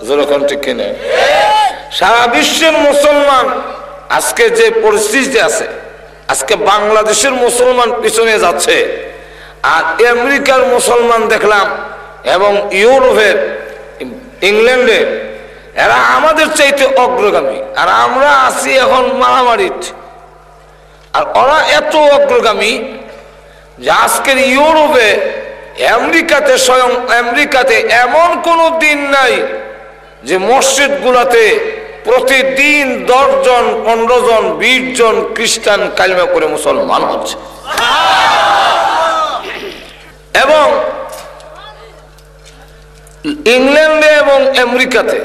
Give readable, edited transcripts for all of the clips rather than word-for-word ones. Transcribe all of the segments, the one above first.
যেরকম ঠিক কিনা? সারা বিশ্বের মুসলমান আজকে যে পরিস্থিতি আছে, আজকে বাংলাদেশের মুসলমান পিছনে যাচ্ছে, আর আমেরিকার মুসলমান দেখলাম এবং ইউরোপের, ইংল্যান্ডের, এরা আমাদের চাইতে অগ্রগামী, আর আমরা আছি এখন মারামারিত। আর ওরা এত অগ্রগামী যে আজকের ইউরোপে, আমেরিকাতে, স্বয়ং আমেরিকাতে এমন কোনো দিন নাই যে মসজিদ গুলাতে প্রতিদিন 10 জন, 15 জন, 20 জন খ্রিস্টান কালিমা করে মুসলমান হচ্ছে। এবং ইংল্যান্ডে এবং আমেরিকাতে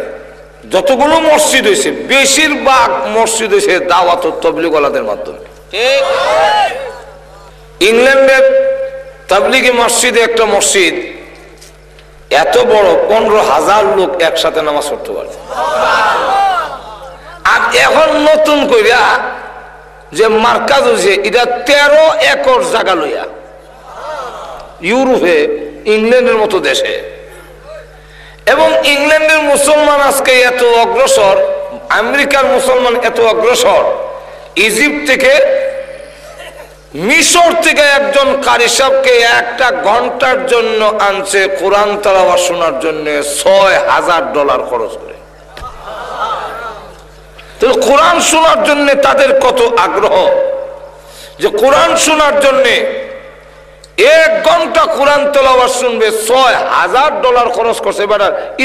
যতগুলো মসজিদ হয়েছে, বেশিরভাগ মসজিদ হয়েছে দাওয়াত ও তাবলীগওয়ালাদের মাধ্যমে। ইংল্যান্ডের তাবলীগী মসজিদে একটা মসজিদ এত বড়, 15,000 লোক একসাথে নামাজ পড়তে পারে। আর এখন নতুন কইরা যে মার্কাজ হয়েছে, এটা 13 একর জায়গা লইয়া ইউরোপে, ইংল্যান্ডের মতো দেশে। এবং ইংল্যান্ডের মুসলমান আজকে এত অগ্রসর, আমেরিকার মুসলমান এত অগ্রসর, ইজিপ্ট থেকে, মিশর থেকে একজন কারি সাহেবকে 1 ঘন্টার জন্য আনছে কোরআন তেলাওয়াত শোনার জন্য $6,000 খরচ করে। তো কোরআন শোনার জন্য তাদের কত আগ্রহ, যে কোরআন শোনার জন্য 1 ঘন্টা কোরআন তেলাওয়াত শুনবে, $6,000 খরচ করছে। এবার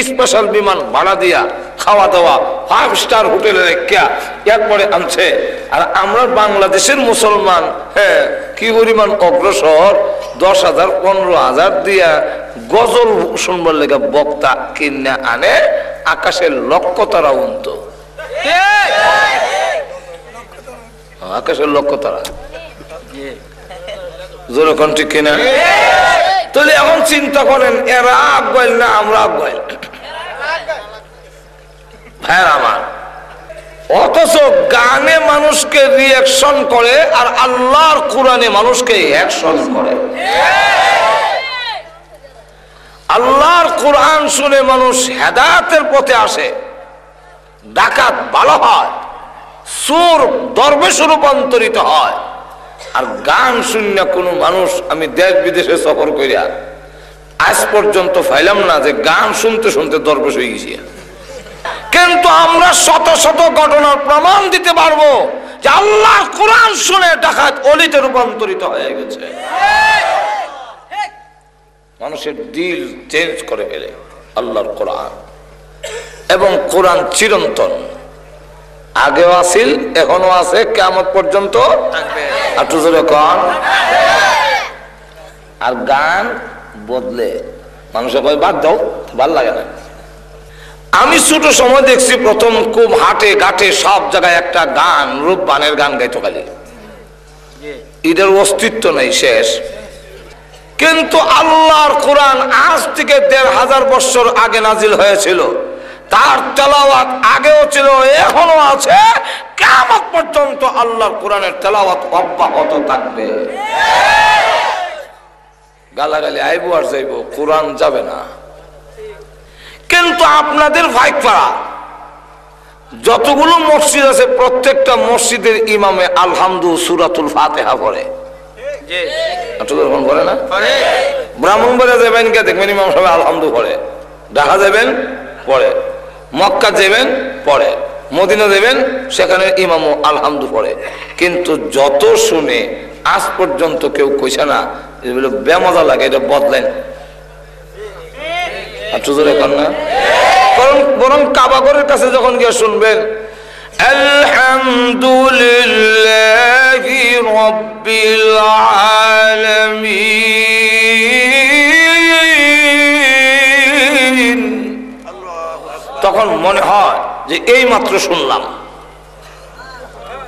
স্পেশাল বিমান ভাড়া দিয়া, খাওয়া দাওয়া 5 স্টার হোটেলে রেখা একবারে আনছে। আর আমরা বাংলাদেশের মুসলমান, হ্যাঁ, কি পরিমাণ অগ্রসর, 10,000, 15,000 দিয়া গজল শুনবার লেগে বক্তা কিনে আনে, আকাশের লক্ষ তারা উন্ত, আকাশের লক্ষ তারা, যেরকম ঠিক কিনা? তাহলে এখন চিন্তা করেন, এরা আগাইল না আমরা আগাইল? হ্যাঁ আমার, অথচ গানে মানুষকে রিয়াকশন করে আর আল্লাহর কোরআনে মানুষকে অ্যাকশন করে। আল্লাহর কোরআন শুনে মানুষ হেদায়েতের পথে আসে, ডাকাত ভালো হয়, চোর দরবেশে রূপান্তরিত হয়। আর গান শুনে কোনো মানুষ, আমি দেশ বিদেশে সফর করিয়া আজ পর্যন্ত পাইলাম না যে গান শুনতে শুনতে দরবেশ হয়ে গেছি। কিন্তু আমরা শত শত ঘটনার প্রমাণ দিতে পারবো যে আল্লাহর কোরআন শুনে ডাকাত অলিতে রূপান্তরিত হয়ে গেছে। মানুষের দিল চেঞ্জ করে ফেলে আল্লাহর কোরআন। এবং কোরআন চিরন্তন, আগেও আছিল, এখনো আছে, কিয়ামত পর্যন্ত আর গান বদলে মানুষের কয় বাদ দাও, ভাল লাগে না। আমি ছোট সময় দেখছি প্রথম খুব হাটে ঘাটে সব জায়গায় একটা গান, রূপবানের গান গাইতো খালি, এদের অস্তিত্ব নেই, শেষ। কিন্তু আল্লাহর কোরআন আজ থেকে 1,500 বছর আগে নাজিল হয়েছিল, তার তেলাওয়াত আগেও ছিল, এখনো আছে, কিয়ামত পর্যন্ত আল্লাহর কোরআনের তেলাওয়াত অব্যাহত থাকবে। গালাগালি আইবো আর যাইবো, কোরআন যাবে না। কিন্তু আপনাদের ভাইপাড়া যতগুলো মসজিদ আছে, প্রত্যেকটা মসজিদের ইমামে আলহামদু সূরাতুল ফাতিহা পড়ে, পড়ে না? ব্রাহ্মণবাড়িয়া যাবেন কে দেখবেন ইমাম সাহেব আলহামদু পড়ে, ঢাকা যাবেন পড়ে, মক্কা যাবেন পড়ে, মদিনা যাবেন সেখানে ইমামও আলহামদু পড়ে। কিন্তু যত শুনে আজ পর্যন্ত কেউ কইছে না এগুলো বেমজা লাগে, এটা বদলেন না। বরং কাবাগরের কাছে যখন গিয়ে শুনবেন আলহামদুলিল্লাহি রাব্বিল আলামিন, তখন মনে হয় যে এই মাত্র শুনলাম।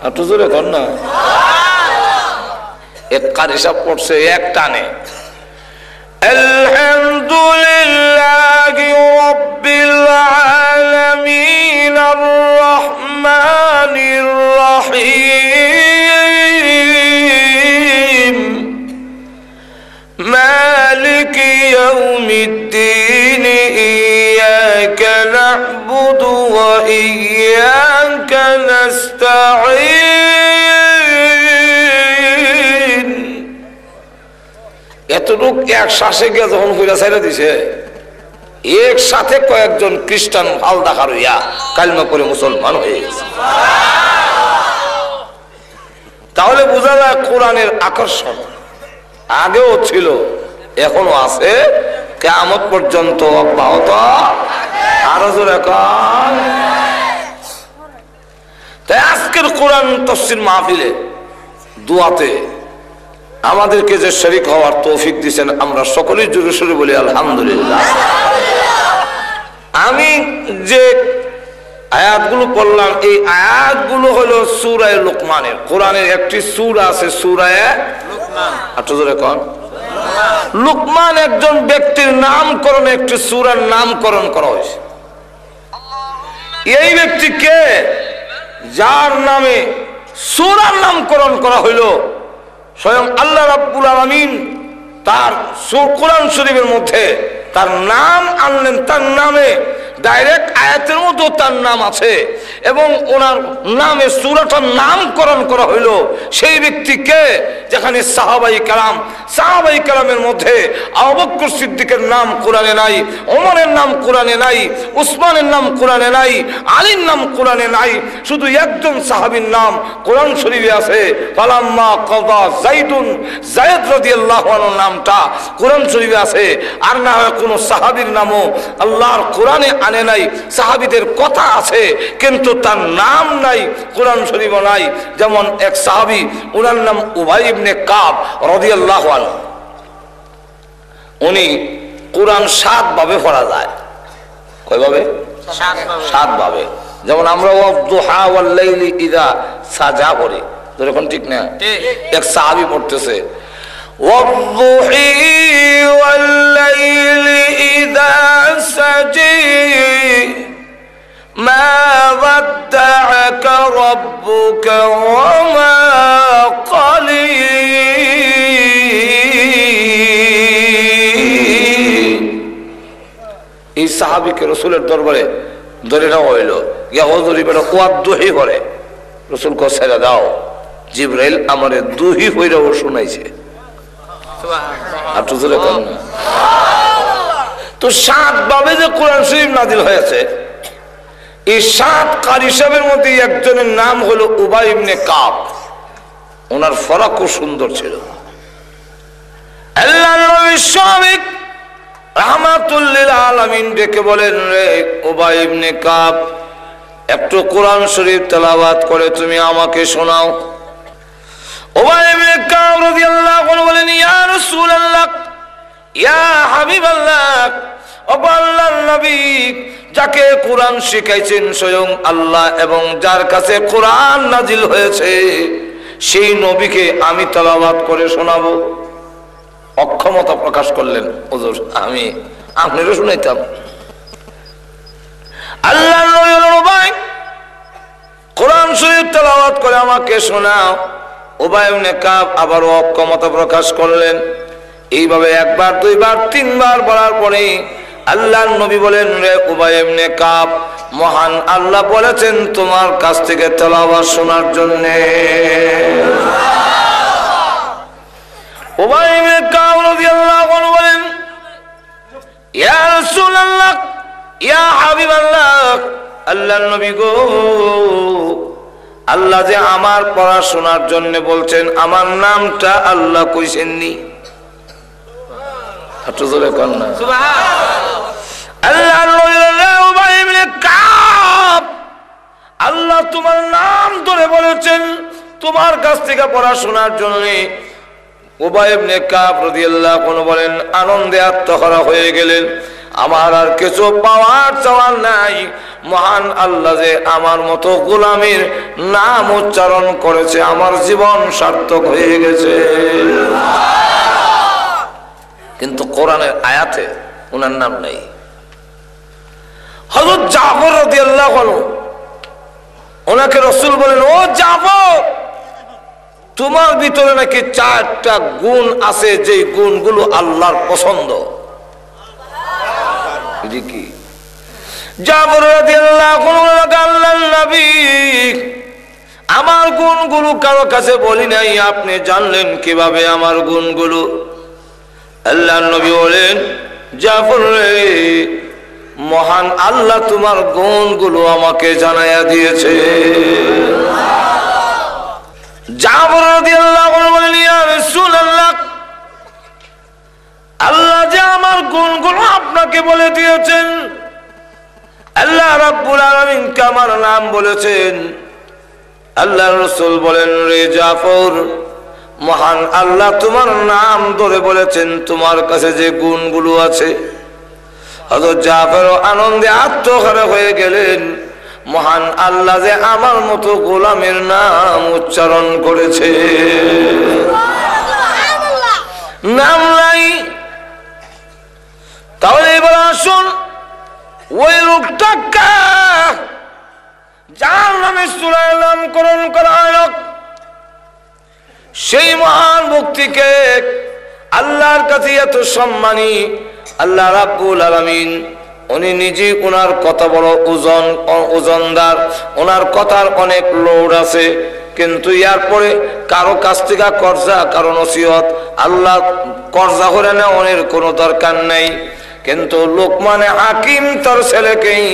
একটু জোরে কর না। এক কারি সাহেব পড়ছে এক টানে আলহামদুলিল্লাহি রাব্বিল আলামিন আর রহমানির রহিম মালিকি ইয়াউমিদ্দিন ইয়াকা না'বুদু وإياك نستعين এতটুক এক শ্বাসে গিয়ে যখন কইরা ছাইরা দিছে একসাথে কয়েকজন খ্রিস্টান আলদা হইয়া কালিমা করে মুসলমান হয়ে গেছে। তাহলে বোঝা যায় কোরআনের আকর্ষণ আগেও ছিল, এখনো আছে, কিয়ামত পর্যন্ত অব্যাহত। আরো জোরে কর। তাই আজকের কোরআন তাফসীর মাহফিলে দুয়াতে আমাদেরকে যে শরীক হওয়ার তৌফিক দিয়েছেন, আমরা সকলেই জোরে সোরে বলি আলহামদুলিল্লাহ। আমি যে আয়াতগুলো পড়লাম, এই আয়াতগুলো হলো সূরা লুকমানের। কোরআনের একটি সূরা আছে, সূরা লুকমান। আচ্ছা জোরে কোন লুকমান একজন ব্যক্তির নামকরণ, একটি সূরার নামকরণ করা হয়েছে। এই ব্যক্তিকে যার নামে সূরার নামকরণ করা হইল, স্বয়ং আল্লাহ রাব্বুল আলামিন তার কোরআন শরীফের মধ্যে তার নাম আনলেন। তার নামে ডাইরেক্ট আয়াতের মধ্যে তার নাম আছে এবং ওনার নামে সূরাটার নামকরণ করা হইল। সেই ব্যক্তিকে যেখানে সাহাবায়ে কেরামের মধ্যে আবু বকর সিদ্দিকের নাম কোরআনে নাই, ওমরের নাম কোরআনে নাই, উসমানের নাম কোরআনে নাই, আলীর নাম কোরআনে নাই, শুধু একজন সাহাবীর নাম কোরআন শরীফে আছে। ফালাম্মা কাযা যায়েদুন, যায়েদ রাদিয়াল্লাহু আনহুর নামটা কোরআন শরীফে আছে। আর না হয় কোন সাহাবীর নামও আল্লাহর কোরআনে আনে নাই। সাহাবীদের কথা আছে কিন্তু তার নাম নাই, কোরআন শরীফও নাই। যেমন এক সাহাবী, ওনার নাম উবাই ইবনে কাব রাদিয়াল্লাহু আনহু। উনি কোরআন 7 ভাবে পড়া যায়। কয়ভাবে? 7 ভাবে। যেমন আমরা ওয়াদুহা ওয়াল লাইলি ইযা সাজা পড়ি, এরকম ঠিক না? এক সাহাবী পড়তেছে ওয়াদুহি ওয়াল লাইলি ইযা সাজি মা ওয়াদ্দাআকা রাব্বুকা ওয়া মা ক্বালি। এই সাহাবীকে রাসূলের দরবারে ধরে নেওয়া হইল, ইয়া হুজুর ইবনে ওয়াদুহি করে। রাসূল কো ছেড়ে দাও, জিবরাইল আমারে দুহি হইরাও শুনাইছে। তো 7 ভাবে যে কোরআন শরীফ নাযিল হয়েছে, এই 7 কারি সাহেবের মধ্যে একজনের নাম হলো উবাই ইবনে কাব। ওনার ফরক খুব সুন্দর ছিল। আল্লাহর নবী সাবিক রাহমাতুল লিল আলামিন ডেকে বলেন, রে উবাই ইবনে কাব, একটু কোরআন শরীফ তেলাওয়াত করে তুমি আমাকে শোনাও। উবাই ইবনে কাব রাদিয়াল্লাহু আনহু বলেন, ইয়া রাসূলুল্লাহ, ইয়া হাবিবাল্লাহ, ও আল্লাহর নবী, যাকে কোরআন শিখাইছেন স্বয়ং আল্লাহ এবং যার কাছে কোরআন নাজিল হয়েছে, সেই নবীকে আমি তেলাওয়াত করে শোনাবো। অক্ষমতা প্রকাশ করলেন, হুজুর আমি আপনারও শুনাইতাম। আল্লাহর নবী বলেন, উবাই, কোরআন শরীফ তেলাওয়াত করে আমাকে শোনাও। উবাই ইবনে কাব আবারও অক্ষমতা প্রকাশ করলেন। এইভাবে 1 বার 2 বার 3 বার বলার পরে আল্লাহর নবী বলেন, রে উবাই ইবনে কাব, মহান আল্লাহ বলেছেন তোমার কাছ থেকে তেলাওয়াত শোনার জন্য। উবাই ইবনে কাব রাদিয়াল্লাহু আনহু বলেন, ইয়া রাসূলুল্লাহ, ইয়া হাবিবাল্লাহ, আল্লাহর নবী গো, আল্লাহ যে আমার পড়াশোনার জন্য বলছেন, আমার নামটা আল্লাহ কইছেননি। একটু জোরে কর না সুবহানাল্লাহ। আল্লাহর নবী উবাই ইবনে কাব, আল্লাহ তোমার নাম ধরে বলেছেন তোমার কাছ থেকে পড়াশোনার জন্য। উবাই ইবনে কাব রাদিয়াল্লাহু আনহু বলেন, আনন্দে আত্মহারা হয়ে গেলেন। আমার আর কিছু পাওয়ার চাওয়ার নাই, মহান আল্লাহ যে আমার মতো গোলামের নাম উচ্চারণ করেছে, আমার জীবন সার্থক হয়ে গেছে। কিন্তু কোরআনের আয়াতে ওনার নাম নেই। হযরত জাফর রাদিয়াল্লাহু আনহু, ওনাকে রাসূল বলেন, ও জাফর, তোমার ভিতরে নাকি 4টা গুণ আছে, যে গুণগুলো আল্লাহর পছন্দ। কি জাফর রাদিয়াল্লাহু আনহু গুণগুলো কারো কাছে বলি নাই, আপনি জানলেন কিভাবে আমার গুণগুলো? আল্লাহর নবী বলেন, জাফর রে, মহান আল্লাহ তোমার গুণগুলো আমাকে জানাইয়া দিয়েছে। জাফর রাদিয়াল্লাহু আনহু বলেন, ইয়া রাসূলুল্লাহ, আল্লাহ যে আমার গুণগুলো আপনাকে বলে দিয়েছেন, আল্লাহ রাব্বুল আলামিন আমার নাম বলেছেন। আল্লাহর রাসূল বলেন, রে জাফর, মহান আল্লাহ তোমার নাম ধরে বলেছেন, তোমার কাছে যে গুণগুলো আছে। হযরত জাফর আনন্দে আত্মহারা হয়ে গেলেন, মহান আল্লাহ যে আমার মতো গোলামের নাম উচ্চারণ করেছে। নাম নাই, তাহলে এবার আসুন ওই লোকটাকে যার নামে সূরার নামকরণ করা হয়, সেই মহান ব্যক্তিকে আল্লাহর কাছে এত সম্মানী আল্লাহ রাব্বুল আলামিন, উনি নিজে ওনার কত বড় ওজনদার, ওনার কথার অনেক লোড আছে, কিন্তু এরপরে কারো কাছ থেকে কর্জা, কারো নসিহত আল্লাহ কর্জা করে নেওয়ার কোনো দরকার নেই। কিন্তু লোকমানে হাকিম তার ছেলেকেই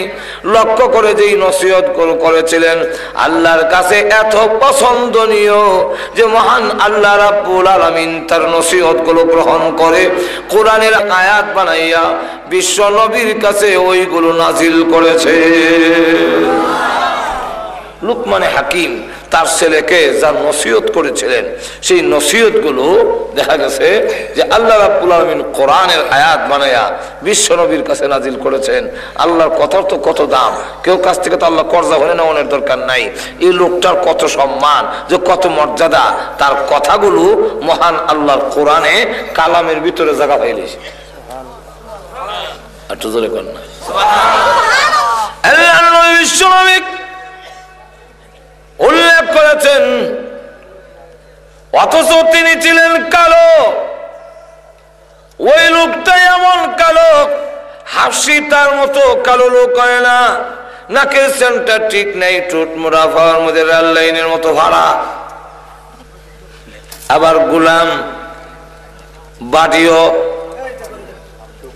লক্ষ্য করে যেই নসিহত করেছিলেন, আল্লাহর কাছে এত পছন্দনীয় যে মহান আল্লাহ রাব্বুল আলামিন তার নসিহতগুলো গ্রহণ করে কোরআনের আয়াত বানাইয়া বিশ্ব নবীর কাছে ওইগুলো নাজিল করেছে। লুকমানে হাকিম তার ছেলেকে যার নসিহত করেছিলেন, সেই নসিহতগুলো দেখা গেছে যে আল্লাহ রাব্বুল আলামিন কোরআনের আয়াত বানায়া বিশ্ব নবীর কাছে নাজিল করেছেন। আল্লাহর কথার তো কত দাম, কেউ কাছ থেকে তো আল্লাহ কর্জা হলে নেওয়ার দরকার নাই। এই লোকটার কত সম্মান, যে কত মর্যাদা, তার কথাগুলো মহান আল্লাহর কোরআনে কালামের ভিতরে জায়গা পাইলেছে। একটু জোরে কর না। আল্লাহর নবী বিশ্ব নবী উল্লেখ করেছেন, অথচ তিনি ছিলেন কালো। ওই লোকটা এমন কালো, হাসি তার মতো কালো লোক হয় না, নাকের সেন্টার ঠিক নেই, ঠোঁট মোড়া, ফাওয়ার মধ্যে রেল লাইনের মতো ভাড়া, আবার গোলাম বাড়িও,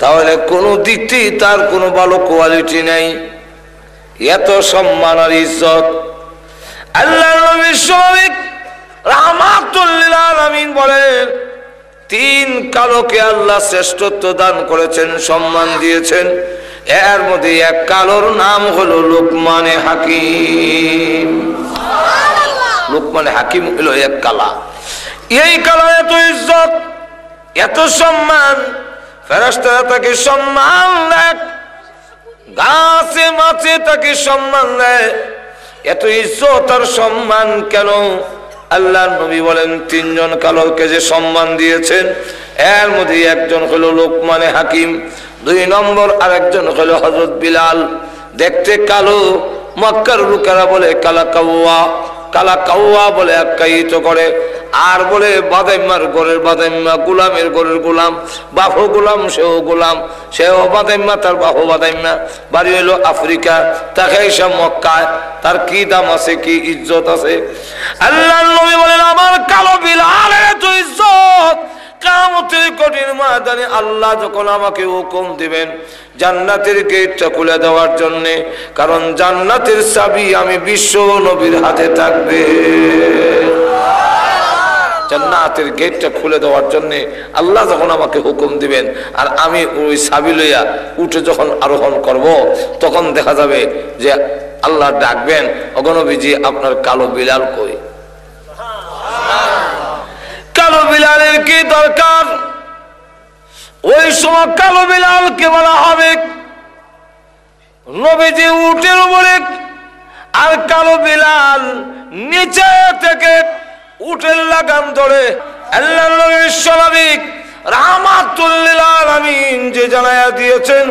তাহলে কোনো দিক থেকে তার কোনো ভালো কোয়ালিটি নেই। এত সম্মান আর ইজ্জত আল্লাহর নবী রাহমাতুল লিল আলামিন বলেন, তিন কালোকে আল্লাহ শ্রেষ্ঠত্ব দান করেছেন, সম্মান দিয়েছেন। এর মধ্যে এক কালোর নাম হলো লুকমানে হাকিম। লুকমানে হাকিম হলো এক কালা। এই কালা এত ইজ্জত, এত সম্মান, ফেরেশতারা তাকে সম্মান দেয়, গাছে মাছে তাকে সম্মান দেয়। এত ইজ্জত আর সম্মান কেন? আল্লাহর নবী বলেন, তিনজন কালোকে যে সম্মান দিয়েছেন, এর মধ্যে একজন হলো লোকমানে হাকিম, দুই নম্বর আরেকজন হলো হযরত বিলাল। দেখতে কালো, মক্কার লোকেরা বলে কালা কাওয়া, কালা কাওয়া বলে আখ্যায়িত করে। আর বলে বাদাইম্মার ঘরের বাদাইম্মা, গোলামের ঘরের গোলাম, বাহু গোলাম সেও গোলাম, সেও বাদাইম্মা, তার বাহু বাদাইম্মা, বাড়ি হইল আফ্রিকা, তাকে সব মক্কায়, তার কি দাম আছে, কি ইজ্জত আছে। আল্লাহর নবী বলেন, আমার কালো বিলালের এত ইজ্জত, কিয়ামতের কঠিন ময়দানে আল্লাহ যখন আমাকে হুকুম দিবেন জান্নাতের গেটটা খুলে দেওয়ার জন্য, কারণ জান্নাতের চাবি আমি বিশ্ব নবীর হাতে থাকবে। জান্নাতের গেটটা খুলে দেওয়ার জন্য আল্লাহ যখন আমাকে হুকুম দিবেন, আর আমি ওই চাবি লইয়া উঠে যখন আরোহণ করব, তখন দেখা যাবে যে আল্লাহ ডাকবেন, ওগো নবীজি আপনার কালো বিলাল কই? কালো বিলালের কি দরকার? ওই সময় কালো বিলালকে বলা হবে নবীজি উটের উপরে, আর কালো বিলাল নিচে থেকে উটের লাগাম ধরে আল্লাহর নবী বিশ্বনবী রাহমাতুল লিল আলামিন যে জানায়া দিয়েছেন,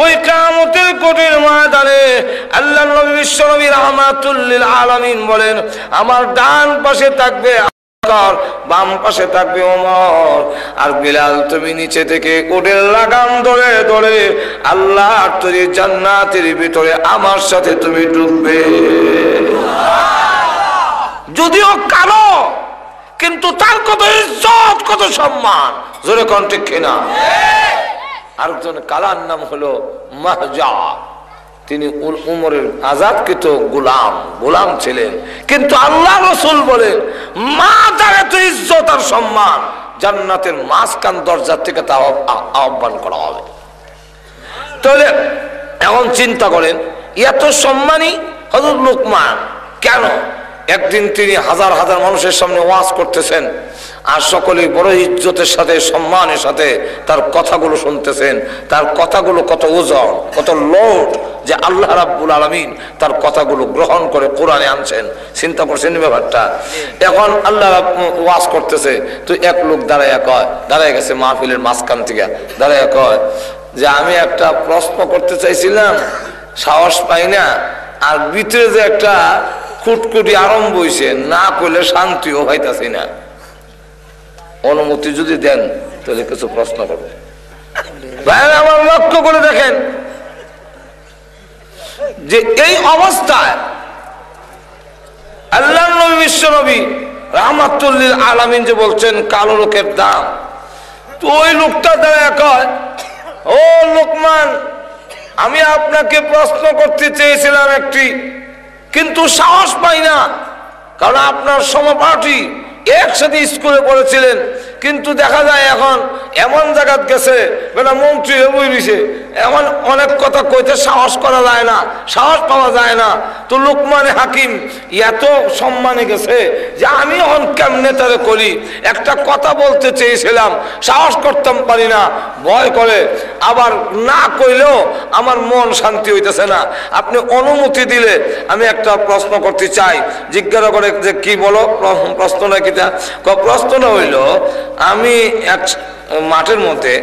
ওই কিয়ামতের কঠিন ময়দানে আল্লাহর নবী বিশ্বনবী রাহমাতুল লিল আলামিন বলেন, আমার ডান পাশে থাকবে বাম পাশে থাকবে ওমর, আর বিলাল তুমি নিচে থেকে উটের লাগাম ধরে ধরে আল্লাহর তৈরি জান্নাতের ভিতরে আমার সাথে তুমি ঢুকবে। যদিও কালো, কিন্তু তার কত ইজ্জত, কত সম্মান, জোরে কোন ঠিক কিনা? আরেকজন কালার নাম হলো মাহজা, তিনি উমরের আজাদকৃত গোলাম ছিলেন, কিন্তু আল্লাহ রাসূল বলেন মা তার এত ইজ্জত আর সম্মান, জান্নাতের মাঝখান দরজা থেকে তা আহ্বান করা হবে। তাহলে এখন চিন্তা করেন, এত সম্মানী হযরত লোকমান, কেন একদিন তিনি হাজার হাজার মানুষের সামনে ওয়াজ করতেছেন, আর সকলেই বড় ইজ্জতের সাথে সম্মানের সাথে তার কথাগুলো শুনতেছেন। তার কথাগুলো কত ওজন, কত লোড, যে আল্লাহ রাব্বুল আলামিন তার কথাগুলো গ্রহণ করে কোরআনে আনছেন। চিন্তা করছেন ব্যাপারটা? এখন আল্লাহ ওয়াজ করতেছে, তো এক লোক দাঁড়ায় গেছে মাহফিলের মাঝখান থেকে, দাঁড়ায় কয় যে আমি একটা প্রশ্ন করতে চাইছিলাম, সাহস পাই না, আর ভিতরে যে একটা খুটকুটি আরম্ভ হয়েছে, না করলে শান্তিও হইতাছি না, অনুমতি যদি দেন তাহলে কিছু প্রশ্ন করবে। ভাইরা আমার লক্ষ্য করে দেখেন যে এই অবস্থায় আল্লাহর নবী, বিশ্ব নবী রাহমাতুল লিল আলামিন যে বলছেন কালো লোকের দাম, তো ওই লোকটা দাঁড়ায় কয়, ও লোকমান, আমি আপনাকে প্রশ্ন করতে চেয়েছিলাম একটি, কিন্তু সাহস পাই না, কারণ আপনার সহপাঠী একসাথে স্কুলে পড়েছিলেন, কিন্তু দেখা যায় এখন এমন জায়গা গেছে, বেটা মন্ত্রী হয়ে রয়েছে, এমন অনেক কথা কইতে সাহস করা যায় না, সাহস পাওয়া যায় না। তো লোকমানে হাকিম এত সম্মানে গেছে যে আমি এখন কেমনে তারে করি, একটা কথা বলতে চেয়েছিলাম, সাহস করতাম পারি না, ভয় করে, আবার না কইলেও আমার মন শান্তি হইতেছে না। আপনি অনুমতি দিলে আমি একটা প্রশ্ন করতে চাই। জিজ্ঞাসা করে যে কি বলো, প্রশ্নটা কি? প্রশ্নটা হইল, আমি এক মাঠের মধ্যে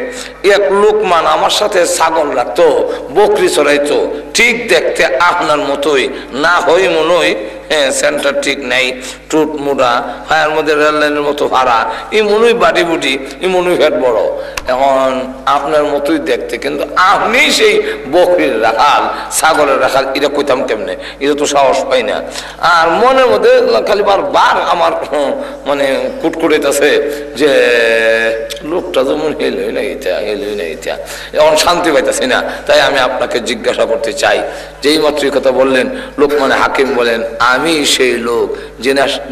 এক লোকমান আমার সাথে ছাগল রাখতো, বকরি চড়াইতো, ঠিক দেখতে আপনার মতোই, না হই মনে হয় সেন্টার ঠিক নাই, টুট মুড়া, ফায়ার মধ্যে রেল লাইনের মতো ভাড়া, এই মনুই বাটি বুটি, এই মনুই ফ্যাট বড়, এখন আপনার মতোই দেখতে, কিন্তু আপনি সেই বকরির রাখাল, ছাগলের রাখাল, এটা কইতাম কেমনে? এটা তো সাহস পাই না। আর মনের মধ্যে খালি বার আমার মানে কুটকুটাইতেছে যে লোকটা যেমন হেলই না এটা, এখন শান্তি পাইতেছি না। তাই আমি আপনাকে জিজ্ঞাসা করতে চাই, যেই মাত্র কথা বললেন, লোকমানে হাকিম বলেন, আমি সেই লোক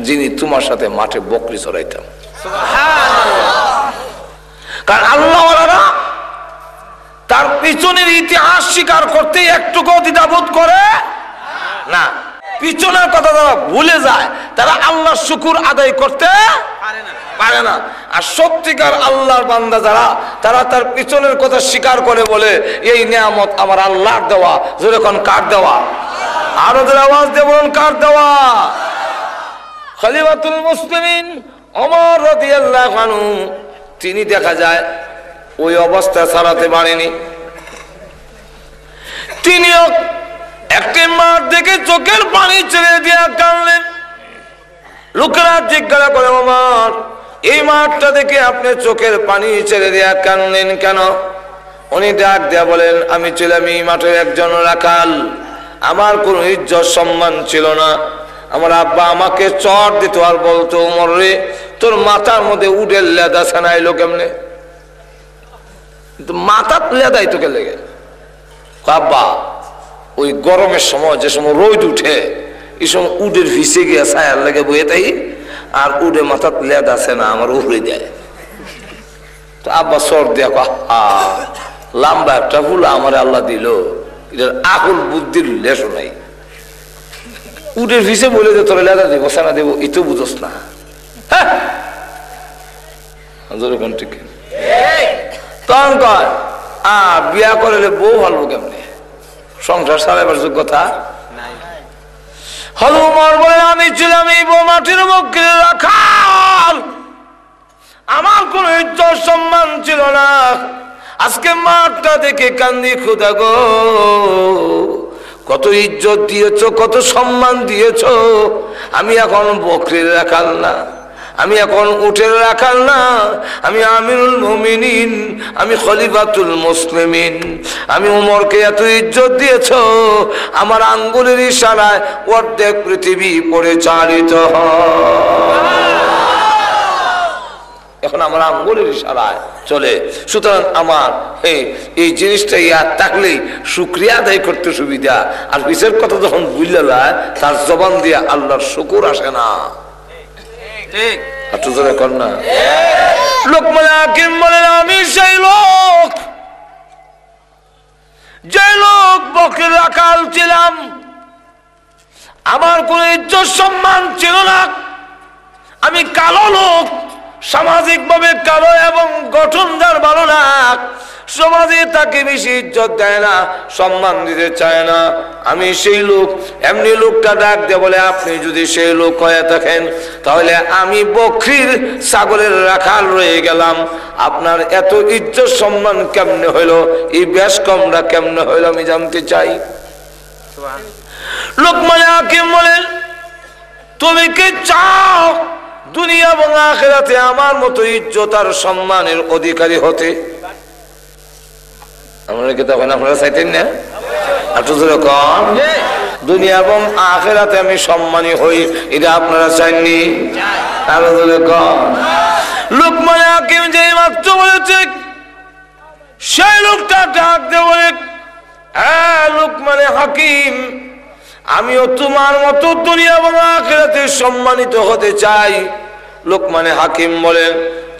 যিনি তোমার সাথে মাঠে বকরি চড়াইতাম। কারণ আল্লাহওয়ালারা তার পিছনের ইতিহাস স্বীকার করতে একটুকু দ্বিধাবোধ করে না, পিছনের কথা তারা ভুলে যায়, তারা আল্লাহর শুকর আদায় করতে পারে না। আর সত্যিকার আল্লাহর বান্দা যারা, তারা তার পিছনের কথা স্বীকার করে, বলে এই নিয়ামত আমার আল্লাহর দেওয়া। যেরকম কার দেওয়া? আরো যারা আওয়াজ দিয়ে বলুন, কার দেওয়া? খলিফাতুল মুসলিমিন ওমর রাদিয়াল্লাহু আনহু, তিনি দেখা যায় ওই অবস্থা ছাড়াতে পারেনি, তিনিও একটি মাঠ দেখে চোখের পানি ছেড়ে দিয়ে কাঁদলেন। লোকেরা জিজ্ঞাসা করে, ওমর, এই মাঠটা দেখে আপনি চোখের পানি ছেড়ে দিয়ে কাঁদলেন কেন? উনি ডাক দিয়া বলেন, আমি ছিলাম এই মাঠের একজন রাখাল, আমার কোনো ইজ্জত সম্মান ছিল না। আমার আব্বা আমাকে চট দিত আর বলতো, ওমর রে, তোর মাথার মধ্যে উডের লেদা ছানাইলো কেমনে? কিন্তু মাথার লেদাই তোকে লেগে। আব্বা, ওই গরমের সময় যে সময় রোদ উঠে, এই সময় উডের ভিসে গিয়া ছায়ার লেগে বইয়ে তাই, আর উডে মাথার লেদ আছে না, আমার উড়ে দেয়। তো আব্বা সর দিয়া লম্বা একটা ফুল আমার আল্লাহ দিল, এটার আকুল বুদ্ধির লেশও নাই। উডের ভিসে বলে যে তোর লেদা দেবো, সেনা দেবো, এই তো বুঝোস না। তখন কয়, বিয়া করলে বউ ভালো কেমনে, সংসার চালাবার যোগ্যতা হল। উমর বলে, আমি ছিলাম এই মাটির বকরির রাখাল, আমার কোন ইজ্জত সম্মান ছিল না। আজকে মাঠটা দেখে কান্দি, খোদা গো, কত ইজ্জত দিয়েছ, কত সম্মান দিয়েছ, আমি এখন বকরির রাখাল না, আমি এখন উঠের রাখাল না, আমি আমিরুল মুমিনিন, আমি খলিফাতুল মুসলিমিন। আমি উমরকে এত ইজ্জত দিয়েছ, আমার আঙ্গুলের ইশারায় অর্ধেক পৃথিবী পরিচালিত হয়। এখন আমার আঙ্গুলের ইশারায় চলে। সুতরাং আমার এই জিনিসটা ইয়াদ থাকলেই শুকরিয়া আদায় করতে সুবিধা। আর পিছের কথা যখন বুঝলা তার জবান দিয়ে আল্লাহর শুকুর আসে না। লোকমান হাকিম বলেন, আমি সেই লোক যে লোক বকরির রাখাল ছিলাম, আমার কোন ইজ্জত সম্মান ছিল না। আমি কালো লোক, সামাজিক ভাবে কালো এবং গঠনদার ভালো না, সমাজে তাকে বেশি ইজ্জত দেয় না, সম্মান দিতে চায় না। আমি সেই লোক। এমনি লোকটা ডাক দিয়ে বলে, আপনি যদি সেই লোক হয়ে থাকেন তাহলে আমি বকরির ছাগলের রাখাল রয়ে গেলাম, আপনার এত ইজ্জত সম্মান কেমনে হইল, এই বেশ কমটা কেমনে হইল আমি জানতে চাই। লোকমান হাকিম বলেন, তুমি কি চাও দুনিয়া এবং আখিরাতে আমার মতো ইজ্জত আর সম্মানের অধিকারী হতে? আমরা কি তখন আপনারা চাইতেন না? দুনিয়া এবং আখিরাতে আমি সম্মানী হই, এটা আপনারা চাইননি? লোকমান হাকিম যে মাত্র বলেছে, সেই লোকটা ডাক দিয়ে বলে, হ্যাঁ লোকমান হাকিম, আমিও তোমার মতো দুনিয়া এবং আখিরাতে সম্মানিত হতে চাই। লোকমান হাকিম বলেন,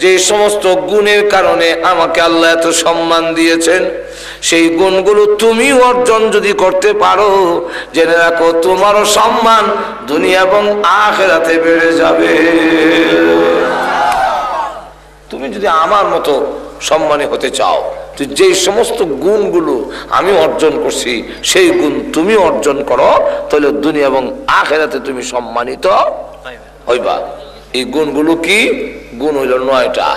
যে সমস্ত গুণের কারণে আমাকে আল্লাহ এত সম্মান দিয়েছেন, সেই গুণগুলো তুমি অর্জন যদি করতে পারো, জেনে রাখো তোমারও সম্মান দুনিয়া এবং আখিরাতে বেড়ে যাবে। তুমি যদি আমার মতো সম্মানী হতে চাও, যে সমস্ত গুণগুলো আমি অর্জন করছি সেই গুণ তুমি অর্জন করো, তাহলে দুনিয়া এবং আখিরাতে তুমি সম্মানিত হইবা। এই গুণগুলো কি? গুণ হইল 9টা।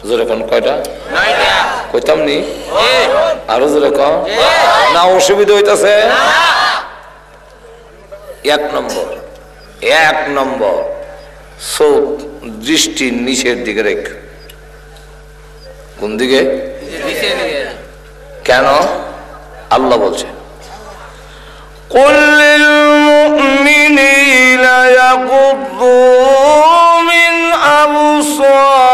জোরে কোন কয়টা? 9টা। কইতাম নি? আরো জোরে কম না, অসুবিধা হইতাছে? 1 নম্বর চোখ দৃষ্টি নিচের দিকে রেখ। কোন দিকে? কেন? আল্লাহ বলছে, কুল্লিল মুমিনিনা ইয়াগুদ্দু মিন আবসারিহিম।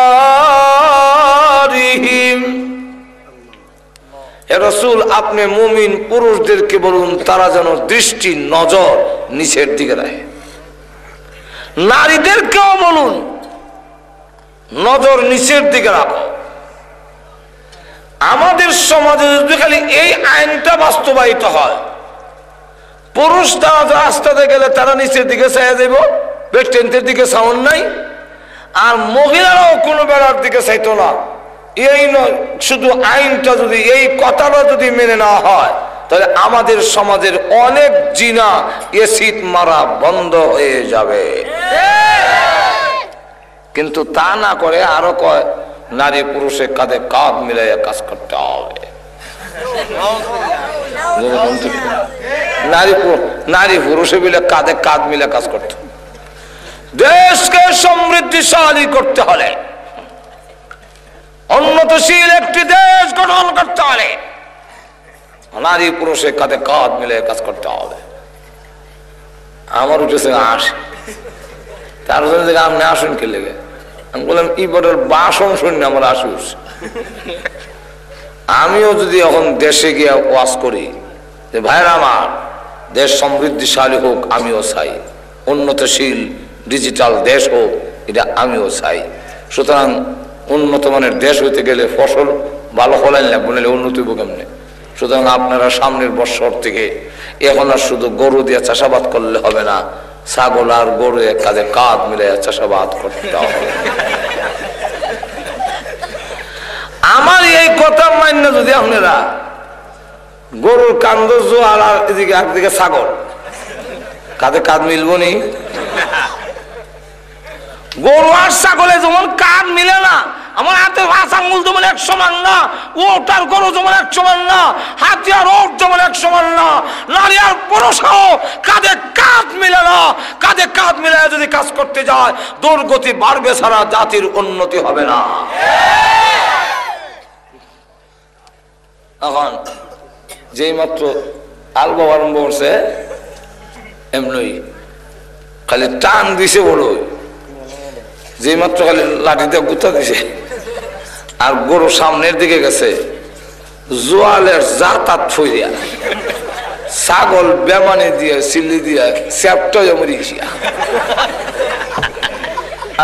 হে রাসূল, আপনি মুমিন পুরুষদেরকে বলুন তারা যেন দৃষ্টি নজর নিচের দিকে রাখে। নারীদেরকেও বলুন নজর নিচের দিকে রাখো। আমাদের সমাজে যদি খালি এই আইনটা বাস্তবায়িত হয়, পুরুষরা রাস্তাতে গেলে তারা নিচের দিকে চাইয়া যাইব, বেস্টেন্টের দিকে সাউন্ড নাই, আর মহিলারাও কোনো বেড়ার দিকে চাইতো না। এই নয়, শুধু আইনটা যদি, এই কথাটা যদি মেনে নেওয়া হয়, তাহলে আমাদের সমাজের অনেক জিনা এসিড মারা বন্ধ হয়ে যাবে। কিন্তু তা না করে আরো কয় নারী পুরুষের কাঁধে কাঁধ মিলাইয়া কাজ করতে হবে। নারী পুরুষে মিলে কাঁধে কাঁধ মিলে কাজ করতে। দেশকে সমৃদ্ধিশালী করতে হলে, উন্নতশীল একটি দেশ গঠন করতে হলে নারী পুরুষের কাঁধে কাঁধ মিলে কাজ করতে হবে। আমার উঠেছে আসে, তার জন্য আপনি আসুন কে লেগে? আমি বললাম ইবারের বাসন শুনি আমার আসুস। আমিও যদি এখন দেশে গিয়ে ওয়াজ করি যে ভাইরা আমার, দেশ সমৃদ্ধিশালী হোক আমিও চাই, উন্নতশীল ডিজিটাল দেশ হোক এটা আমিও চাই। সুতরাং উন্নত মানের দেশ হইতে গেলে ফসল ভালো ফলাইন লাগবে, নাহলে উন্নত হইব কেমনে? সুতরাং আপনারা সামনের বছর থেকে এখন আর শুধু গরু দিয়ে চাষাবাদ করলে হবে না, ছাগল আর গরু এক কাজে কাঁধ মিলে চাষাবাদ করতে হবে। আমার এই কথা মান্য যদি আপনারা গরুর কান্দ জোয়ার আর এদিকে একদিকে ছাগল, কাঁধে কাঁধ মিলবো নি? গরু আর ছাগলে যেমন কাঁধ মিলে না, আমার হাতের পাঁচ আঙ্গুল যেমন এক সমান না, ওটার গরু যেমন এক সমান না, হাতি আর ওট যেমন এক সমান না, নারী আর পুরুষও কাঁধে কাঁধ কাঁধ মিলে না, কাঁধে কাঁধ মিলায় যদি কাজ করতে যায় দুর্গতি বাড়বে ছাড়া জাতির উন্নতি হবে না। এখন যেই মাত্র আলবা আরম্ভ করছে এমনি খালি টান দিছে বড়, যেই মাত্র খালি লাঠিতে গুতা দিছে আর গরু সামনের দিকে গেছে, জোয়ালের জাতাত ফইয়া ছাগল বেমানি দিয়ে সিল্লি দিয়া চ্যাপটা জমে গেছিয়া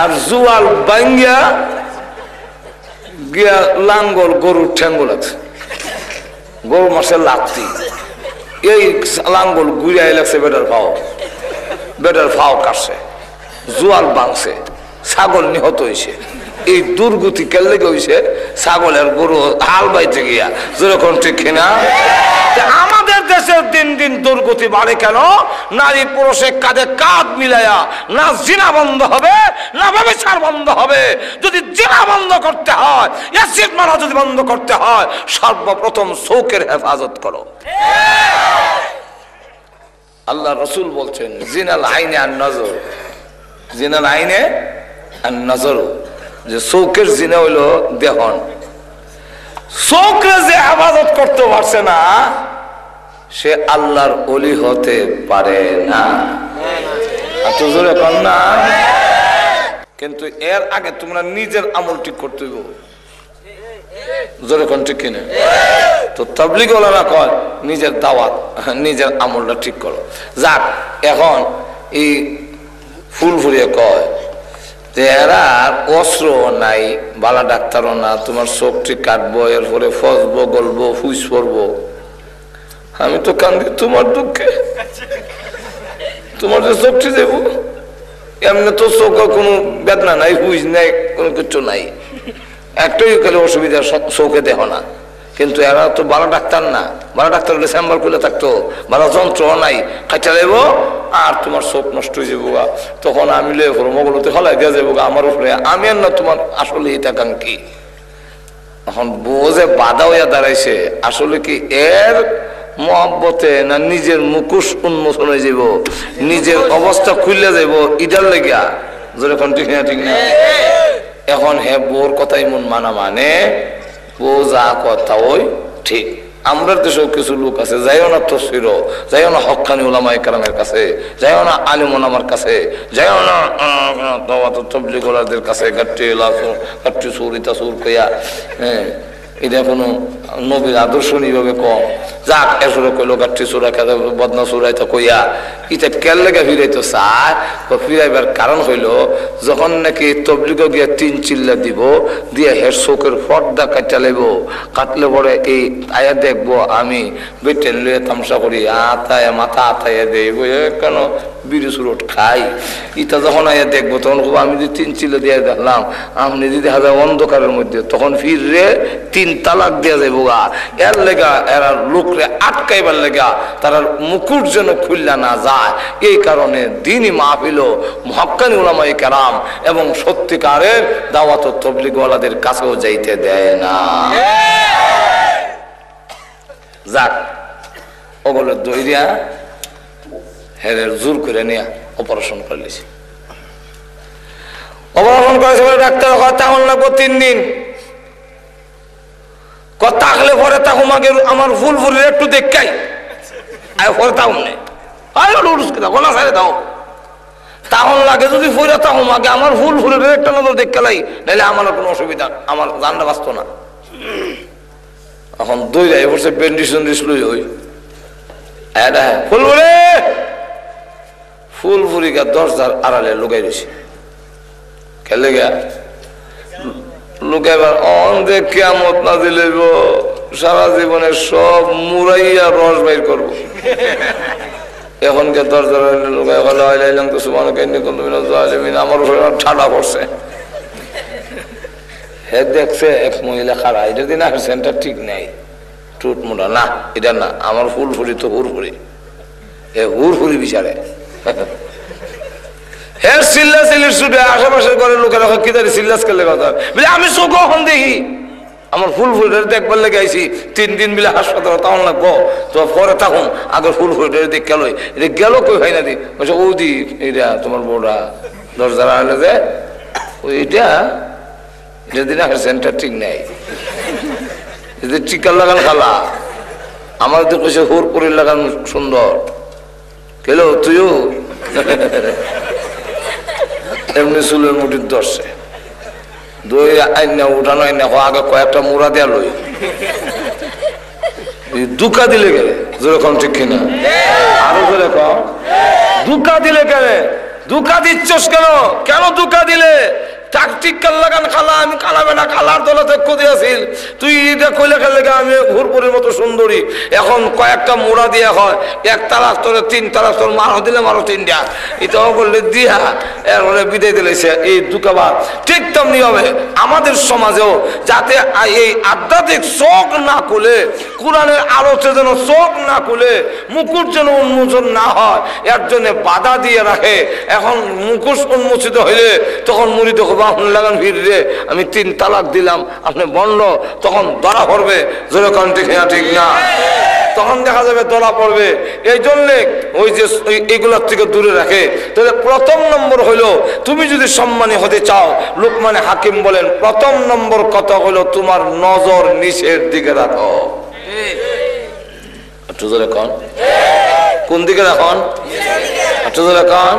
আর জোয়াল বাঙ্গিয়া গিয়া লাঙ্গল গরুর ঠ্যাঙ্গ লাগছে, গরু মাসে লাগতি এই লাঙ্গল ঘুরিয়াই লাগছে বেটার ফাও কাটছে, জোয়াল ভাঙছে, ছাগল নিহত হয়েছে। এই দুর্গতি কেলে হয়েছে ছাগলের গরু হাল বাইতে গিয়া, যেরকম ঠিক কিনা? আমাদের দেশের দিন দিন দুর্গতি বাড়ে কেন? নারী পুরুষের কাঁধে কাঁধ মিলাইয়া না জিনা বন্ধ হবে না ব্যভিচার বন্ধ হবে। যদি জিনা বন্ধ করতে হয়, অ্যাসিড মারা যদি বন্ধ করতে হয়, সর্বপ্রথম চোখের হেফাজত করো। আল্লাহ রসুল বলছেন জিনাল আইনে আর নজর, জিনাল আইনে আর নজর, যে চোখের জিনা হইল দেহন। চোখে যে হেফাজত করতে পারছে না সে আল্লাহর ওলি হতে পারে না। না, কিন্তু এর আগে তোমরা নিজের আমল ঠিক করতে হইব, যেরকম ঠিক কিনা? তো তাবলীগ ওলামা কয় নিজের দাওয়াত, নিজের আমলটা ঠিক করো। যাক, এখন এই ফুলফুরিয়ে কয় যে এরা অস্ত্র নাই, বালা ডাক্তারও না, তোমার চোখটি কাটবো, এরপরে ফসবো, গলবো, ফুস পড়বো। আমি তো কান্দি তোমার দুঃখে, তোমার যে চোখটি দেব, এমনি তো চোখ কোনো বেদনা নাই, হুইজ নাই, কোনো কিছু নাই, একটাই খালি অসুবিধা চোখে দেহ না। কিন্তু এরা তো ভালো ডাক্তার না, ভালো ডাক্তার হলে চেম্বার খুলে থাকতো, ভালো যন্ত্র নাই, কাটা দেব আর তোমার চোখ নষ্ট হয়ে যাবো। তখন আমি লে মগলতে হলাই দিয়ে যাবো আমার উপরে, আমি আর না তোমার আসলে এটা কাঙ্ক্ষী। এখন বউ যে বাধা হইয়া দাঁড়াইছে, আসলে কি এর মহব্বতে না নিজের মুখোশ উন্মোচন হয়ে যাব, নিজের অবস্থা খুললে যাব ইটার লেগিয়া, যেরকম ঠিক না? ঠিক না? এখন বউর কথাই মন মানা মানে বউ যা কথা ওই ঠিক। আমরা দেশেও কিছু লোক আছে, যাইও না তসফির, যাইও না হক্কানি ওলামায়ে কেরামের কাছে, যাইও না আলিম ওলামার কাছে, যাইও না তাবলীগ ওয়ালাদের কাছে, গাট্টি সুর ইতা সুর কইয়া, এটা কোনো নবীর আদর্শ নিভাবে কম। যাক, এসরে কইলো গাঠি চোরা খেতে বদনা চোরাইতে কইয়া ইটা কেল লেগে ফিরাইতো চায়। ফিরাইবার কারণ হইল যখন নাকি তবলিগ গিয়া 3 চিল্লা দিব দিয়ে হের চোখের পর্দা কাটা লাইব, কাটলে পরে এই আয়া দেখবো আমি বেটেন লইয়া তামসা করি, আতায় মাথা আতাইয়া দেই কেন বিড়ি সুরট খাই। ইটা যখন আয়া দেখবো তখন আমি যদি 3 চিল্লা দিয়ে দেখলাম, আপনি যদি দেখা যায় অন্ধকারের মধ্যে, তখন ফিরে 3 তালাক দিয়া যাইব গা। এর লেগা এরা লোকরে আটকাইবার লেগা তারা মুকুট যেন খুললা না যায়, এই কারণে দিনই মাহফিল হক্কানি উলামায়ে কেরাম এবং সত্যিকারের দাওয়াত ও তাবলীগ ওয়ালাদের কাছেও যাইতে দেয় না। যাক, ওগুলো দইরিয়া হেরের জোর করে নিয়ে অপারেশন করে লিছি। অপারেশন করেছে বলে ডাক্তার কথা লাগবো 3 দিন। থাকলে পরে তখন আমার ফুল ফুলের একটু দেখাই পরে তখন নেই সারে দাও তখন লাগে যদি ফুলে তখন আগে আমার ফুল ফুলের একটা নজর দেখতে লাই, নাহলে আমার কোনো অসুবিধা, আমার জানটা বাঁচত না। এখন 2 যাই বসে ব্যান্ডিজ লই হই ফুল ফুলে ফুল ফুরিকা 10 আড়ালে লুকাই দিছে। খেলে গা লুকাইবার অন্ধে কিয়ামত না দিলে সারা জীবনে সব মুরাইয়া রস বাইর করবো। এখনকে 10 লুকাই তো সুবহান আমার উপরে ঠাডা পড়ছে। হে দেখছে এক মহিলা খারা, এটা দিন সেন্টার ঠিক নাই, টুট মোটা না, এটা না, আমার ফুল ফুরি তো হুরফুরি, এ হুরফুরি বিচারে হের চিল্লা চিল্লির ছুটে আশেপাশের ঘরের লোকেরা কি জানি চিল্লাস করলে কথা বলে আমি চোখ দেখি আমার ফুল ফুলের দেখবার লেগে আইছি 3 দিন মিলে হাসপাতালে তখন লাগবো তো পরে তখন আগে ফুল ফুলের দেখ গেল এটা গেল কই হয় না দি বলছে ওদি এটা তোমার বউরা দরজারা হলে যে ওইটা যেদিন সেন্টার ঠিক নেই যদি টিকার লাগান খালা আমার তো কইছে হুর করে লাগান সুন্দর কেলো তুইও এমনি চুলের মুঠির ধরছে দই আইনা উঠানো আইনা আগে কয়েকটা মুড়া দেয়া লই দুকা দিলে গেলে যেরকম ঠিক কিনা আরো জোরে কম দুকা দিলে কেন দুকা দিচ্ছস কেন কেন দুকা দিলে টিকার লাগান খালা আমি কালাবে না কালার দলে দেখো দিয়েছিল তুই এটা কইলে খেলে আমি হুরপুরের মতো সুন্দরী এখন কয়েকটা মোড়া দিয়ে হয় 1 তালাক তোরে 3 তালাক তোর মারো দিলে মারো 3টা এটাও বললে দিয়া এরপরে বিদায় দিলেছে এই দুকাবাদ ঠিক তেমনি হবে আমাদের সমাজেও যাতে এই আধ্যাত্মিক চোখ না খুলে কোরআনের আলোচনা যেন চোখ না খুলে মুকুট যেন উন্মোচন না হয় এর জন্য বাধা দিয়ে রাখে এখন মুকুট উন্মোচিত হইলে তখন মুড়িদ লাগান ভিড়ে আমি 3 তালাক দিলাম আপনি বন্ধ তখন ধরা পড়বে যেরকম ঠিক না তখন দেখা যাবে ধরা পড়বে এই জন্যে ওই যে এগুলোর থেকে দূরে রাখে তাহলে প্রথম নম্বর হলো তুমি যদি সম্মানী হতে চাও লুকমানে হাকিম বলেন প্রথম নম্বর কথা হলো তোমার নজর নিচের দিকে রাখো একটু জোরে কন কোন দিকে রাখন একটু জোরে কন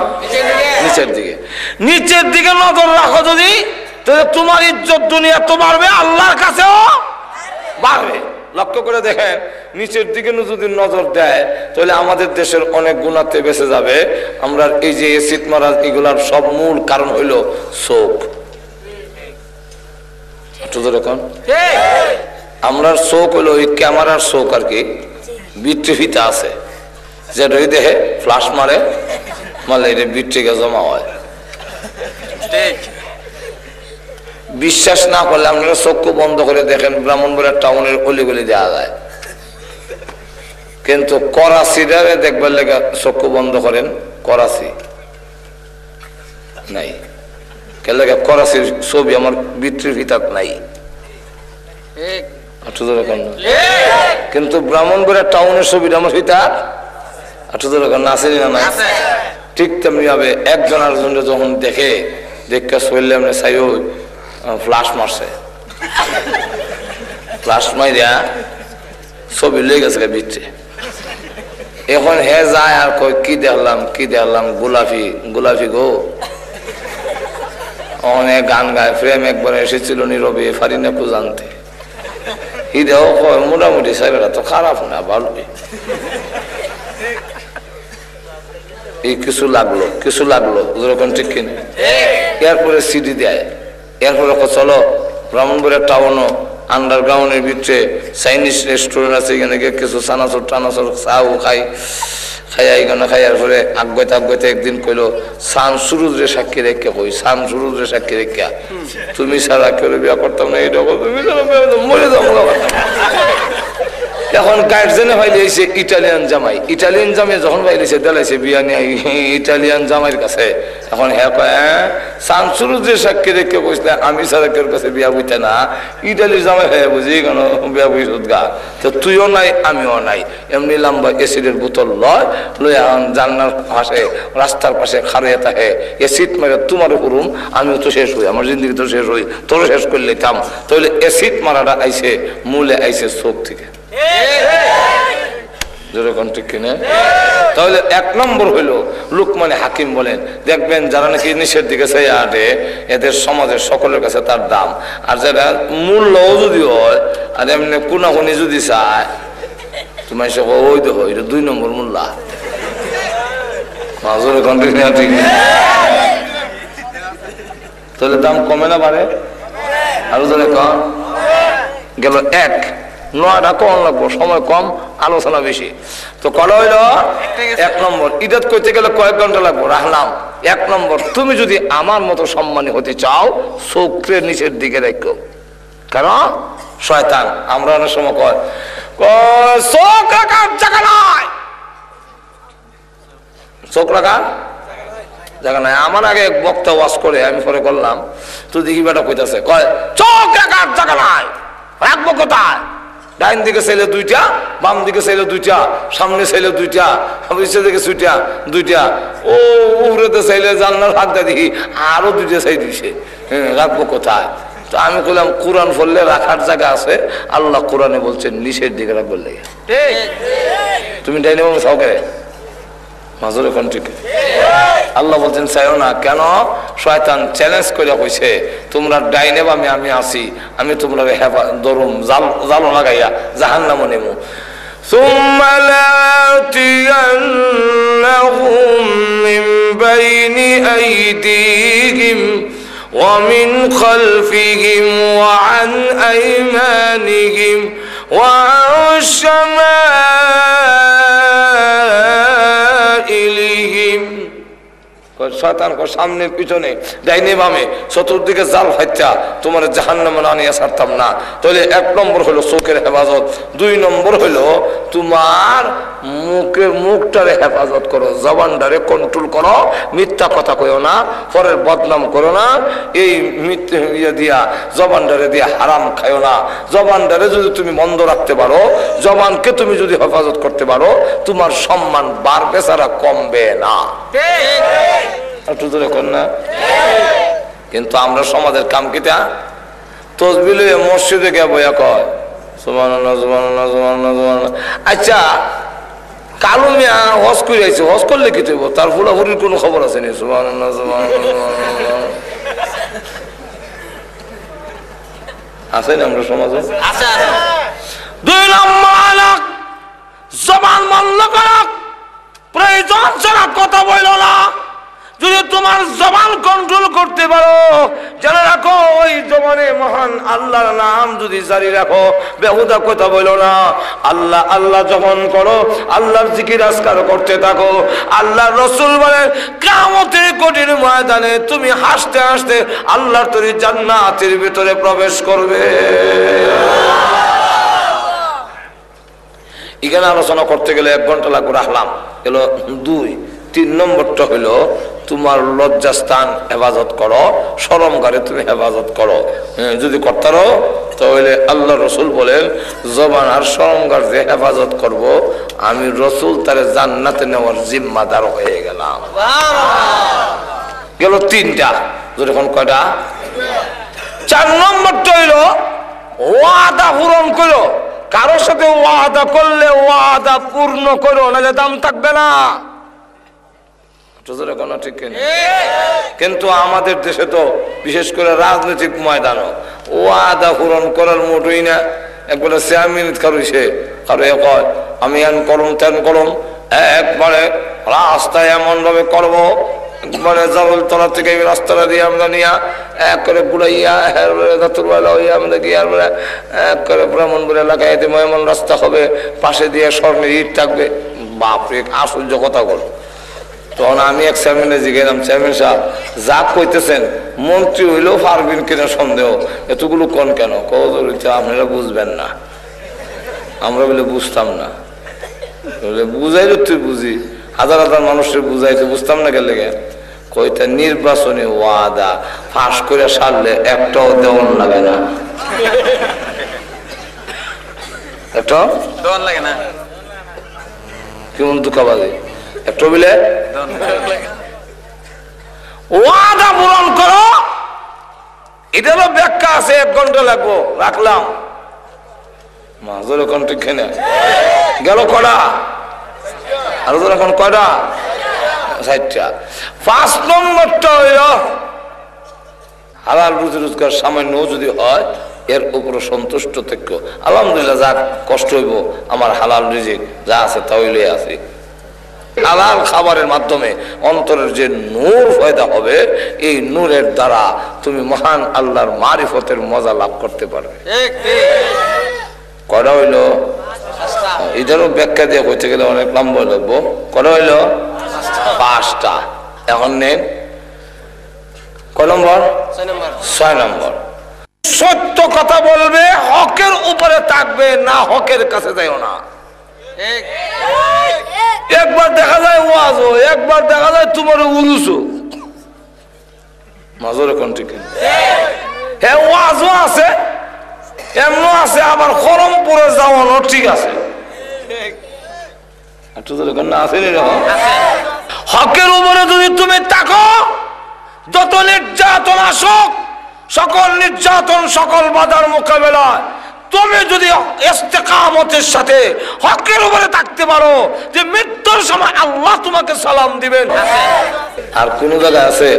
নিচের দিকে নিচের দিকে নজর রাখো যদি তাহলে তোমার ইজ্জত দুনিয়া তো বাড়বে আল্লাহর কাছেও বাড়বে লক্ষ্য করে দেখেন নিচের দিকে যদি নজর দেয় তাহলে আমাদের দেশের অনেক গুণাতে বেঁচে যাবে আমরা এই যে এসিড মারা এগুলার সব মূল কারণ হইল চোখ একটু ধরে কোন আমরা চোখ হইলো ওই ক্যামেরার চোখ আর কি বিট্রিফিতে আছে যেটা ওই দেহে ফ্লাশ মারে মারলে এটা বিট্রিকে জমা হয় বিশ্বাস না করলে আপনারা চক্ষু বন্ধ করে দেখেন ব্রাহ্মণবাড়িয়া টাউনের অলিগলি দেওয়া যায় কিন্তু করাচিটারে দেখবার লেগে চক্ষু বন্ধ করেন করাচি নাই কেন করাচির ছবি আমার বিত্রির ভিতর নাই কিন্তু ব্রাহ্মণবাড়িয়া টাউনের ছবিটা আমার ভিতর আসেনি না নাই ঠিক তেমনি ভাবে একজন আরেকজনের যখন দেখে দেখে চললে আমরা চাই ফ্লাশ মারছে ফ্লাশ মাইরা ছবি লয়ে গেছে বিচ্ছে এখন হে যায় আর কই কি দেখলাম গোলাপি গোলাপি গো অনেক গান গায় প্রেম একবার এসেছিল নীরবে ফারি না জানতে হিদেও কয় মোটামুটি ছেলেরা তো খারাপ না ভালোই এই কিছু লাগলো যেরকম ঠিক কিনে এরপরে সিডি দেয় এরপরে চলো ব্রাহ্মণবাড়িয়া টাউনও আন্ডারগ্রাউন্ডের ভিতরে চাইনিজ রেস্টুরেন্ট আছে এখানে কিছু চানাচুর টানাচুর চাও খাইয়ার পরে আগাইতে একদিন কইলো সান সুরুদ্রে সাক্ষী রেখে কই সান সুরুদ্রে সাক্ষী রেখা তুমি সারা কেউ বিয়া করতাম না এইটা তুমি মরে যাবো এখন গার্জেনে ভাইলেছে ইটালিয়ান জামাই যখন ভাইলেছে দেলাইছে বিয়া নিয়ে ইটালিয়ান জামাইয়ের কাছে এখন হ্যাঁ কয় শামসুরুদ্রে সাক্ষী রেখে বসলে আমি সারা কেউ কাছে বিয়া বুঝতে না ইটালির জামাই হ্যাঁ বুঝি কেন বিয়া বুঝ গা তো তুইও নাই আমিও নাই এমনি লম্বা এসিডের বোতল লয় জানলার পাশে রাস্তার পাশে খাড়িয়ে থাকে এসিড মারে তোমার করুম আমিও তো শেষ হই আমার জিন্দগি তো শেষ হই তোর শেষ করলে থাম তাহলে এসিড মারাটা আইছে মূলে আইছে চোখ থেকে তাহলে 1 নম্বর হইল লুকমানে হাকিম বলেন দেখবেন যারা নাকি নিচের দিকে চাই আটে এদের সমাজের সকলের কাছে তার দাম আর যারা মূল্য যদি হয় আর এমনি কোনাকুনি যদি চায় তোমার সে ওই দেখো এটা 2 নম্বর মূল্য তাহলে দাম কমে না বাড়ে আরো ধরে কম গেল 1 9টা কম লাগবো সময় কম আলোচনা বেশি তো কল হইল 1 নম্বর ঈদত করতে গেলে কয়েক ঘন্টা লাগবো রাখলাম 1 নম্বর তুমি যদি আমার মতো সম্মানী হতে চাও চোখের নিচের দিকে রাখো কারণ শয়তান আমরা অনেক সময় কয় চোখ রাখার জায়গা নাই চোখ রাখার জায়গা নাই আমার আগে এক বক্তা ওয়াজ করে আমি পরে করলাম তো দেখি বেটা কইতাছে কয় চোখ রাখার জায়গা নাই রাখবো কোথায়? ডাইন দিকে চাইলে দুইটা, বাম দিকে চাইলে দুইটা, সামনে চাইলে দুইটা, পিছনে দিকে দুইটা, ও উপরেতে চাইলে জানলার হাত দেখি আরো দুইটা চাই দিছে। রাখবো কোথায়? তো আমি বললাম কোরআন পড়লে রাখার জায়গা আছে। আল্লাহ কোরআনে বলছেন নিচের দিকে রাখবেন। তুমি ডাইনে বামে চাও কে? মাজরে কোন ঠিক? আল্লাহ বলছেন চাইও না। কেন? শয়তান চ্যালেঞ্জ করে কইছে তোমরা ডাইনে বামে আমি আছি, আমি তোমরা ধরুম জালো লাগাইয়া জাহান্নামে নেমু। ثم لآتينهم من بين أيديهم ومن خلفهم وعن أيمانهم وعن شمائلهم। শয়তান সামনে পিছনে ডাইনে বামে চতুর্দিকে জাল ফাইটা তোমার জাহান্নামে আনিয়া ছাড়তাম না। তাহলে 1 নম্বর হলো চোখের হেফাজত, 2 নম্বর হলো তোমার মুখটারে হেফাজত করো, জবানটারে কন্ট্রোল করো, মিথ্যা কথা কইও না, পরের বদনাম করো না, এই দিয়া জবানটারে দিয়া হারাম খাইও না। জবানটারে যদি তুমি বন্ধ রাখতে পারো, জবানকে তুমি যদি হেফাজত করতে পারো, তোমার সম্মান বাড়বে ছাড়া কমবে না। কিন্তু আমরা সমাজের কাম কিটা তসবিহ মসজিদে গিয়ে বইয়া কয় সুবহানাল্লাহ সুবহানাল্লাহ সুবহানাল্লাহ সুবহানাল্লাহ। আচ্ছা কালু মিয়া হজ করে আইছে, হজ করলে কি হইব? তার ফুলাফুরির কোনো খবর আছে নি? সুবহানাল্লাহ সুবহানাল্লাহ আছে না আমরা সমাজে? 2 নম্বর জবান বন্ধ করো, প্রয়োজন ছাড়া কথা বইল না। যদি তোমার জবান কন্ট্রোল করতে পারো, জেনে রাখো ওই জবানে মহান আল্লাহর নাম যদি জারি রাখো, বেহুদা কথা বইল না। আল্লাহ আল্লাহ যখন করো, আল্লাহর জিকির আজকার করতে থাকো। আল্লাহর রাসূল বলেন কিয়ামতের কঠিন ময়দানে তুমি হাসতে হাসতে আল্লাহর তৈরি জান্নাতের ভিতরে প্রবেশ করবে। এখানে আলোচনা করতে গেলে 1 ঘন্টা লাগবে, রাখলাম। এলো 2। 3 নম্বরটা হইলো তোমার লজ্জাস্থান হেফাজত করো, শরমগারে তুমি হেফাজত করো। যদি করতারো তাহলে আল্লাহ রসুল বলেন জবান আর শরমগার যে হেফাজত করব, আমি রসুল তারে জান্নাতে নেওয়ার জিম্মাদার হয়ে গেলাম। গেল 3টা। যখন কয়টা? 4 নম্বরটা হইলো ওয়াদা পূরণ করো। কারোর সাথে ওয়াদা করলে ওয়াদা পূর্ণ করো, নাহলে দাম থাকবে না। ঠিক কিনা? কিন্তু আমাদের দেশে তো বিশেষ করে রাজনৈতিক ময়দান ওয়াদা পূরণ করার মোটই না। একবারে 4 মিনিট কারুছে, কারো কয় আমি এন করুন তেন করুন, একবারে রাস্তায় এমন ভাবে করবো, একবারে জবল তলা থেকে রাস্তাটা দিয়ে আমরা নিয়ে এক করে বুড়াইয়া আমরা গিয়ে এক করে ব্রাহ্মণপুর এলাকায় এমন রাস্তা হবে, পাশে দিয়ে স্বর্ণের ইট থাকবে। বাপরে আশ্চর্য কথা বল। তখন আমি এক চেয়ারম্যানে জিজ্ঞাসা, চেয়ারম্যান সাহেব যা কইতেছেন মন্ত্রী হইলেও পারবেন কিনা সন্দেহ, এতগুলো কোন কেন? কৌজরিতে আপনারা বুঝবেন না, আমরা বলে বুঝতাম না। বলে বুঝাইল তুই বুঝি, হাজার হাজার মানুষের বুঝাইতে বুঝতাম না গেলে কইটা নির্বাচনী ওয়াদা ফাঁস করে সারলে একটাও দেওয়ান লাগে না, একটাও দেওয়ান লাগে না। কেমন দুঃখাবাদী একটু বলে ওয়াদা পূরণ করো। এটারও ব্যাখ্যা আছে, 1 ঘন্টা লাগবো, রাখলাম। মাজরে কোন ঠিক না গেল কটা? আর এখন কয়টা? 60টা। 5 নম্বরটা হইল হালাল রুজি রোজগার সামান্য যদি হয় এর উপরে সন্তুষ্ট থেকো। আলহামদুলিল্লাহ, যা কষ্ট হইব আমার হালাল রিজিক যা আছে তা হইলে আছে। হালাল খাবারের মাধ্যমে অন্তরের যে নূর পয়দা হবে, এই নূরের দ্বারা তুমি মহান আল্লাহর মারিফতের মজা লাভ করতে পারবে। কয়টা হইল? এটারও ব্যাখ্যা দিয়ে কইতে গেলে অনেক লম্বা লাগবো। কয়টা হইল? 5টা। এখন নেন কয় নম্বর? 6 নম্বর। সত্য কথা বলবে, হকের উপরে থাকবে না, হকের কাছে যাইও না। একবার দেখা যায় ওয়াজ, একবার দেখা যায় তোমার উলুসো মাজর এখন ঠিক। হ্যাঁ ওয়াজও আছে, এমনও আছে আবার খরমপুরে যাওয়ানো ঠিক আছে। হকের উপরে যদি তুমি তাকো, যত নির্যাতন আসুক, সকল নির্যাতন সকল বাধার মোকাবেলায় তুমি যদি ইস্তেকামতের সাথে হকের উপরে থাকতে পারো, যে মৃত্যুর সময় আল্লাহ তোমাকে সালাম দিবেন। আর কোন জায়গায় আছে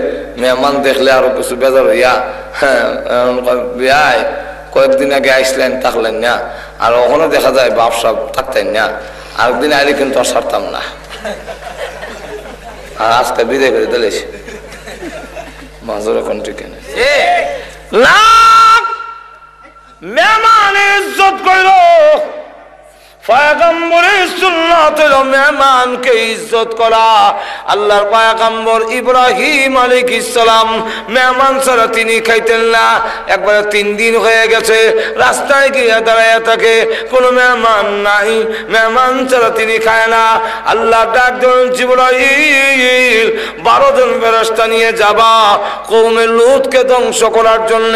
মেহমান দেখলে আরো কিছু বেজার হইয়া বিয়ায় কয়েকদিন আগে আসলেন থাকলেন না, আর ওখানে দেখা যায় বাপ সব থাকতেন না, আরেকদিন আইলে কিন্তু আর ছাড়তাম না, আর আজকে বিদায় করে দিলে মাজুর এখন ঠিক না। মেহমানের ইজ্জত কইল, পয়গম্বরের সুন্নাত হলো মেহমানকে ইজ্জত করা। আল্লাহর পয়গম্বর ইব্রাহিম আলাইহিস সালাম মেহমান ছাড়া তিনি খাইতেন না। একবারে 3 দিন হয়ে গেছে, রাস্তায় গিয়ে দাঁড়ায় থাকে, কোনো মেহমান নাই, মেহমান ছাড়া তিনি খায় না। আল্লাহ ডাক দেন, জিবরাইল 12 জন ফেরেশতা নিয়ে যাবা কওমে লূতকে ধ্বংস করার জন্য।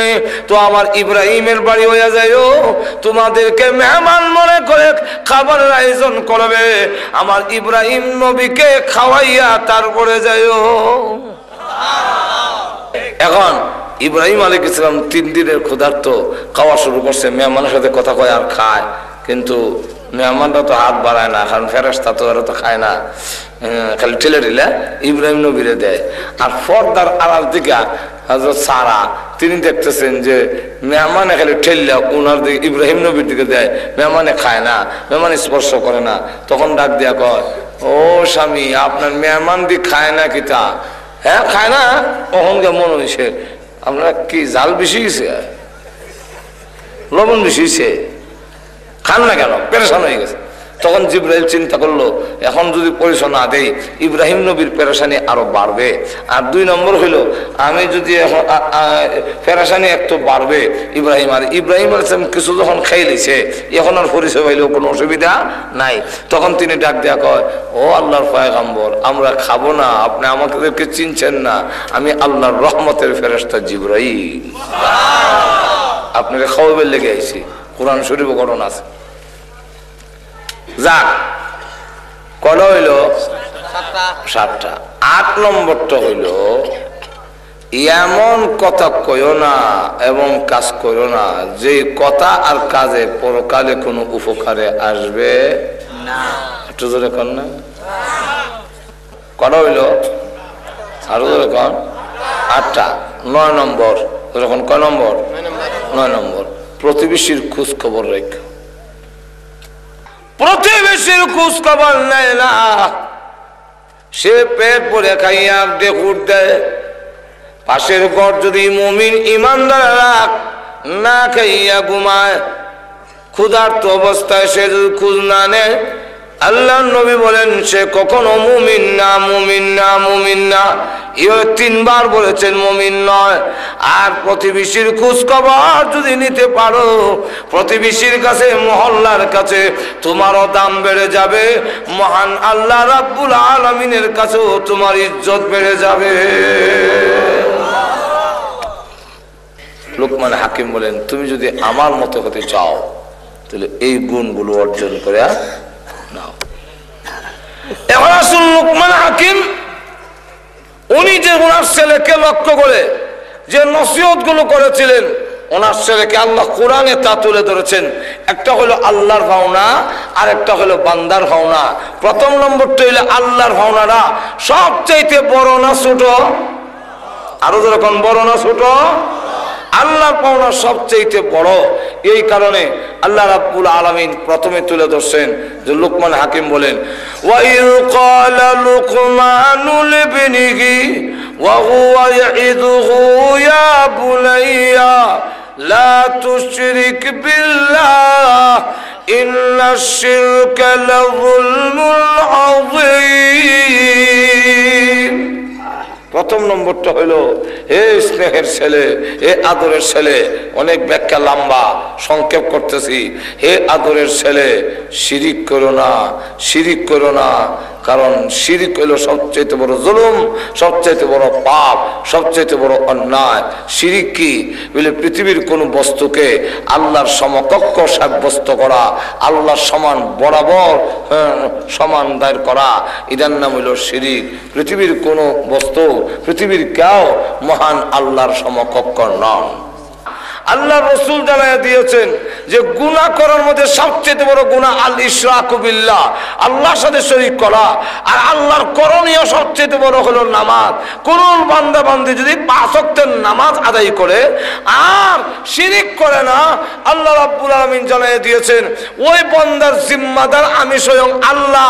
তো আমার ইব্রাহিমের বাড়ি হয়ে যায়ও, তোমাদেরকে মেহমান মনে করে খাবারের আয়োজন করবে, আমার ইব্রাহিম নবীকে খাওয়াইয়া তারপরে যাইও। এখন ইব্রাহিম আলাইহিস সালাম 3 দিনের ক্ষুধার্ত, খাওয়া শুরু করছে, মেহমানের সাথে কথা কয় আর খায়, কিন্তু মেহমানরা তো হাত বাড়ায় না, কারণ ফেরেশতা তো এরা তো খায় না, খালি ঠেলে ঠেলে ইব্রাহিম নবীরে দেয়। আর পর্দার আড়াল দিকে হযরত সারা তিনি দেখতেছেন যে মেহমানে খালি ঠেললে উনার দিকে ইব্রাহিম নবীর দিকে দেয়, মেহমানে খায় না, মেহমান স্পর্শ করে না। তখন ডাক দিয়া কয়, ও স্বামী, আপনার মেহমান দি খায় না কিতা? হ্যাঁ খায় না। অহংকে মনে হয়েছে আপনারা কি জাল বেশি গেছে, লবণ বেশি হয়েছে, খান না কেন, পেরেশান হয়ে গেছে। তখন জিবরাইল চিন্তা করলো, এখন যদি পরিচয় না দেই ইব্রাহিম নবীর পেরেশানি আরো বাড়বে, আর 2 নম্বর হইল আমি যদি এখন পেরেশানি একটু বাড়বে ইব্রাহিম, আর ইব্রাহিম আলাইহিস সালাম কিছু যখন খাই লিছে, এখন আর পরিচয় পাইলেও কোনো অসুবিধা নাই। তখন তিনি ডাক দেয়া কয়, ও আল্লাহর পয়গম্বর, আমরা খাবো না, আপনি আমাদেরকে চিনছেন না, আমি আল্লাহর রহমতের ফেরেশতা জিবরাইল, আপনাকে খাওয়াবের লেগে আইছি। কোরআন শরীফে ঘটনা আছে। যাক, কটা হইল? 7টা। 8 নম্বরটা হইল, এমন কথা কইও না এবং কাজ করো না যে কথা আর কাজে পরকালে কোনো উপকারে আসবে না। একটু জোরে কর না। কটা হইল? আরো জোরে কর। 8টা। 9 নম্বর, যখন কয় নম্বর? 9 নম্বর, প্রতিবেশীর খোঁজ খবর রেখ। প্রতিবেশীর খোঁজ খবর নেয় না, সে পেট ভরে খাইয়া ডেকুর দেয়। পাশের ঘর যদি মুমিন ইমানদার রাখ, না খাইয়া ঘুমায়, ক্ষুধার্ত অবস্থায় সে যদি খোঁজ না নেয়, আল্লাহর নবী বলেন সে কখনো মুমিন না, মুমিন না, মুমিন না। 3 বার বলেছেন মুমিন নয়। আর প্রতিবেশীর খোঁজ খবর যদি নিতে পারো, প্রতিবেশীর কাছে, মহল্লার কাছে তোমারও দাম বেড়ে যাবে, মহান আল্লাহ রাব্বুল আলামিনের কাছেও তোমার ইজ্জত বেড়ে যাবে। লোকমান হাকিম বলেন, তুমি যদি আমার মতো হতে চাও তাহলে এই গুণগুলো অর্জন করে নাও। এখন আসুন, লোকমান হাকিম উনি যে ওনার ছেলেকে লক্ষ্য করে যে নসিহত গুলো করেছিলেন, ওনার ছেলেকে আল্লাহ কোরআনে তা তুলে ধরেছেন। একটা হলো আল্লাহর ভাওনা, আর একটা হলো বান্দার ভাওনা। প্রথম নম্বরটা হইলো আল্লাহর ভাওনাটা সবচাইতে বড় না ছোট? আরো যেরকম বড় না ছোট? আল্লাহর পাওনা সবচেয়ে বড়। এই কারণে আল্লাহ রাব্বুল আলামিন প্রথমে তুলে ধরছেন যে লোকমান হাকিম বলেন, ওয়াইল ক্বালা লুকমানু লিবনিহি ওয়া হুয়া ইয়াইদুহু ইয়া বুনাইয়া লা তুশরিক বিল্লাহ ইন্নাশ শিরকা লাযুলমুন আযীম। প্রথম নম্বরটা হলো হে স্নেহের ছেলে, হে আদরের ছেলে, অনেক ব্যাখ্যা লম্বা, সংক্ষেপ করতেছি। হে আদরের ছেলে, শিরিক করো না, শিরিক করো না। কারণ শিরিক হলো সবচেয়ে বড় জুলুম, সবচেয়ে বড় পাপ, সবচেয়ে বড় অন্যায়। শিরিক কি বলে? পৃথিবীর কোন বস্তুকে আল্লাহর সমকক্ষ সাব্যস্ত করা, আল্লাহর সমান বরাবর সমান দায়ের করা, এটার নাম হইল শিরিক। পৃথিবীর কোন বস্তু, পৃথিবীর কেউ মহান আল্লাহর সমকক্ষ নন। আল্লাহ রসুল জানাইয়া দিয়েছেন যে গুনাহ করার মধ্যে সবচেয়ে বড় গুনাহ আল ইশরাকু বিল্লাহ, আল্লাহর সাথে শরীক করা। আর আল্লাহর করণীয় সবচেয়ে বড় হলো নামাজ। কোন বান্দা বান্দি যদি 5 ওয়াক্তের নামাজ আদায় করে আর শিরিক করে না, আল্লাহ রাব্বুল আলামিন জানাইয়া দিয়েছেন ওই বান্দার জিম্মাদার আমি স্বয়ং আল্লাহ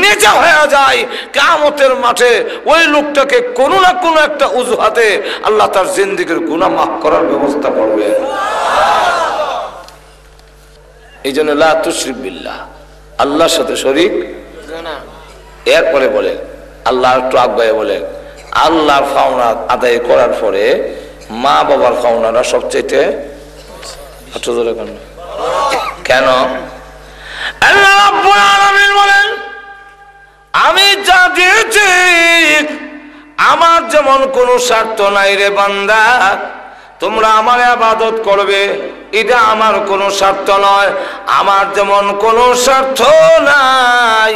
নিজে হয়ে যায়। কিয়ামতের মাঠে ওই লোকটাকে কোনো না কোনো একটা অজুহাতে আল্লাহ তার জিন্দেগীর গুনাহ মাফ করার ব্যবস্থা করবে। এই জন্য লা তুশরিক বিল্লাহ, আল্লাহর সাথে শরীক। এরপরে বলে আল্লাহ একটু আগে বলে আল্লাহর পাওনা আদায় করার পরে মা বাবার পাওনাটা সবচেয়ে কেন? আল্লাহ রাব্বুল আলামিন বলেন আমি যা দিয়েছি আমার যেমন কোনো স্বার্থ নাই রে বান্দা, তোমরা আমার ইবাদত করবে, এটা আমার কোনো স্বার্থ নয়। আমার যেমন কোনো স্বার্থ নাই,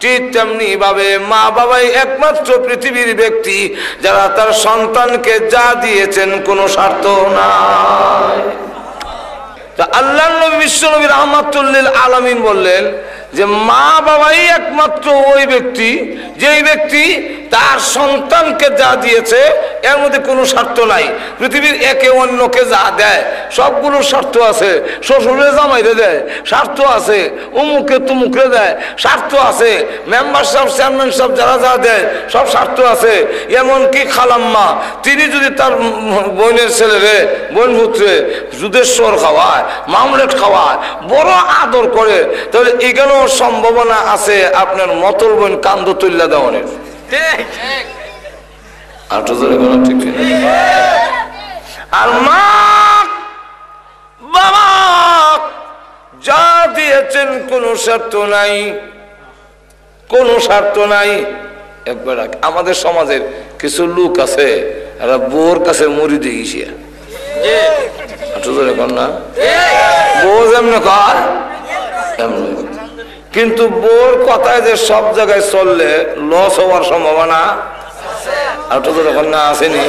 ঠিক তেমনি ভাবে মা বাবাই একমাত্র পৃথিবীর ব্যক্তি যারা তার সন্তানকে যা দিয়েছেন কোনো স্বার্থ নাই। তা আল্লাহর নবী বিশ্বনবী রাহমাতুল লিল আলামিন বললেন যে মা বাবাই একমাত্র ওই ব্যক্তি যেই ব্যক্তি তার সন্তানকে যা দিয়েছে এর মধ্যে কোনো স্বার্থ নাই। পৃথিবীর একে অন্যকে যা দেয় সবগুলো স্বার্থ আছে। শ্বশুরে জামাইরে দেয়, স্বার্থ আছে। অমুকে তুমুকে দেয়, স্বার্থ আছে। মেম্বার সাহেব, চেয়ারম্যান সাহেব যারা যা দেয় সব স্বার্থ আছে। এমনকি খালাম্মা তিনি যদি তার বোনের ছেলেরে, বোন পুত্রে দুধেশ্বর খাওয়ায়, মামলেট খাওয়ায়, বড় আদর করে, তাহলে এখানেও সম্ভাবনা আছে আপনার মতল বোন কান্দ তুল্লা দেওয়ানের। আর মা বাবা যা দিয়েছেন কোনো স্বার্থ নাই, কোনো স্বার্থ নাই। একবার আমাদের সমাজের কিছু লোক আছে এরা বউর কাছে মরি দিয়ে গেছে না, বউ যেমন কয় এমন, কিন্তু বউর কথায় যে সব জায়গায় চললে লস হওয়ার সম্ভাবনা আসেনি।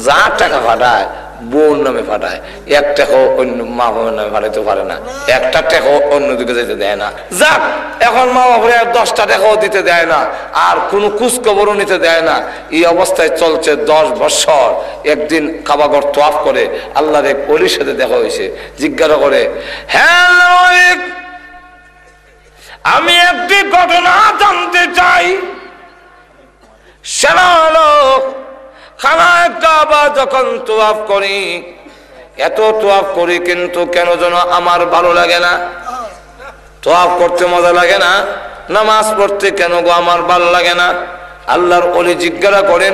যা টাকা ফাটায় বউর নামে ফাটায়, এক টাকাও অন্য মা বাবার নামে ফাটাইতে পারে না, একটা টাকাও অন্যদিকে যেতে দেয় না। যাক, এখন মা বাবার 10টা টাকাও দিতে দেয় না, আর কোনো খোঁজখবরও নিতে দেয় না। এই অবস্থায় চলছে 10 বছর। একদিন কাবাগর তোয়াফ করে আল্লাহর এক ওলির সাথে দেখা হয়েছে। জিজ্ঞাসা করে, হ্যালো আমি একটি ঘটনা জানতে চাই। সেটা হলো খানায় কাবা যখন তোয়াফ করি, এত তোয়াফ করি কিন্তু কেন যেন আমার ভালো লাগে না। তোয়াফ করতে মজা লাগে না, নামাজ পড়তে কেন গো আমার ভালো লাগে না। আল্লাহর ওলি জিজ্ঞাসা করেন,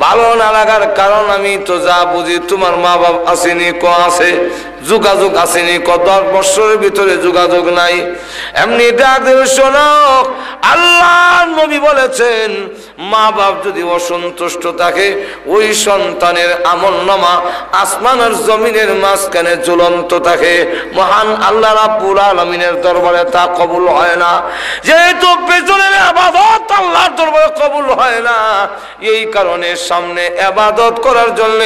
ভালো না লাগার কারণ আমি তো যা বুঝি তোমার মা বাপ আসেনি, ক আছে যোগাযোগ আসেনি, ক 10 বছরের ভিতরে যোগাযোগ নাই। এমনি ডাক শোনো, আল্লাহ নবী বলেছেন মা বাপ যদি অসন্তুষ্ট থাকে ওই সন্তানের আমলনামা আসমান আর জমিনের মাঝখানে ঝুলন্ত থাকে। মহান আল্লাহ রাব্বুল আলামিনের দরবারে তা কবুল হয় না। যেহেতু পেছনের ইবাদত আল্লাহর দরবারে কবুল হয় না, এই কারণে সামনে ইবাদত করার জন্য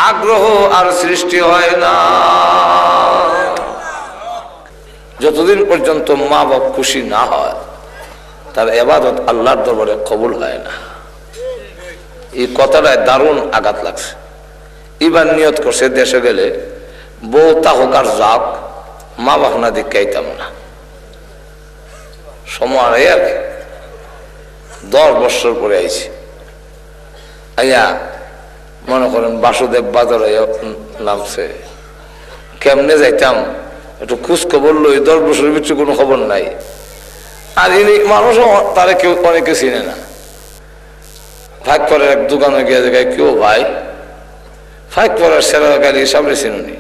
আগ্রহ আর সৃষ্টি হয় না। যতদিন পর্যন্ত মা বাপ খুশি না হয় তার ইবাদত আল্লাহর দরবারে কবুল হয় না। এই কথাটায় দারুণ আঘাত লাগছে। এবার নিয়ত করছে দেশে গেলে বউ তাহক আর যাক, মা বাপ না দিকাইতাম না। সময় আর 10 বছর পরে আইছি। আইয়া মনে করেন বাসুদেব বাজার নামছে, কেমনে যাইতাম একটু খোঁজ খবর লই। 10 বছরের ভিতরে কোনো খবর নাই। আর ইনি মানুষও তারা কেউ অনেকে চিনে না। ফাঁক পরের এক দোকানে গিয়ে জায়গায় কেউ ভাই ফাঁক পরের সেরা গাড়ি সামনে চিনুনি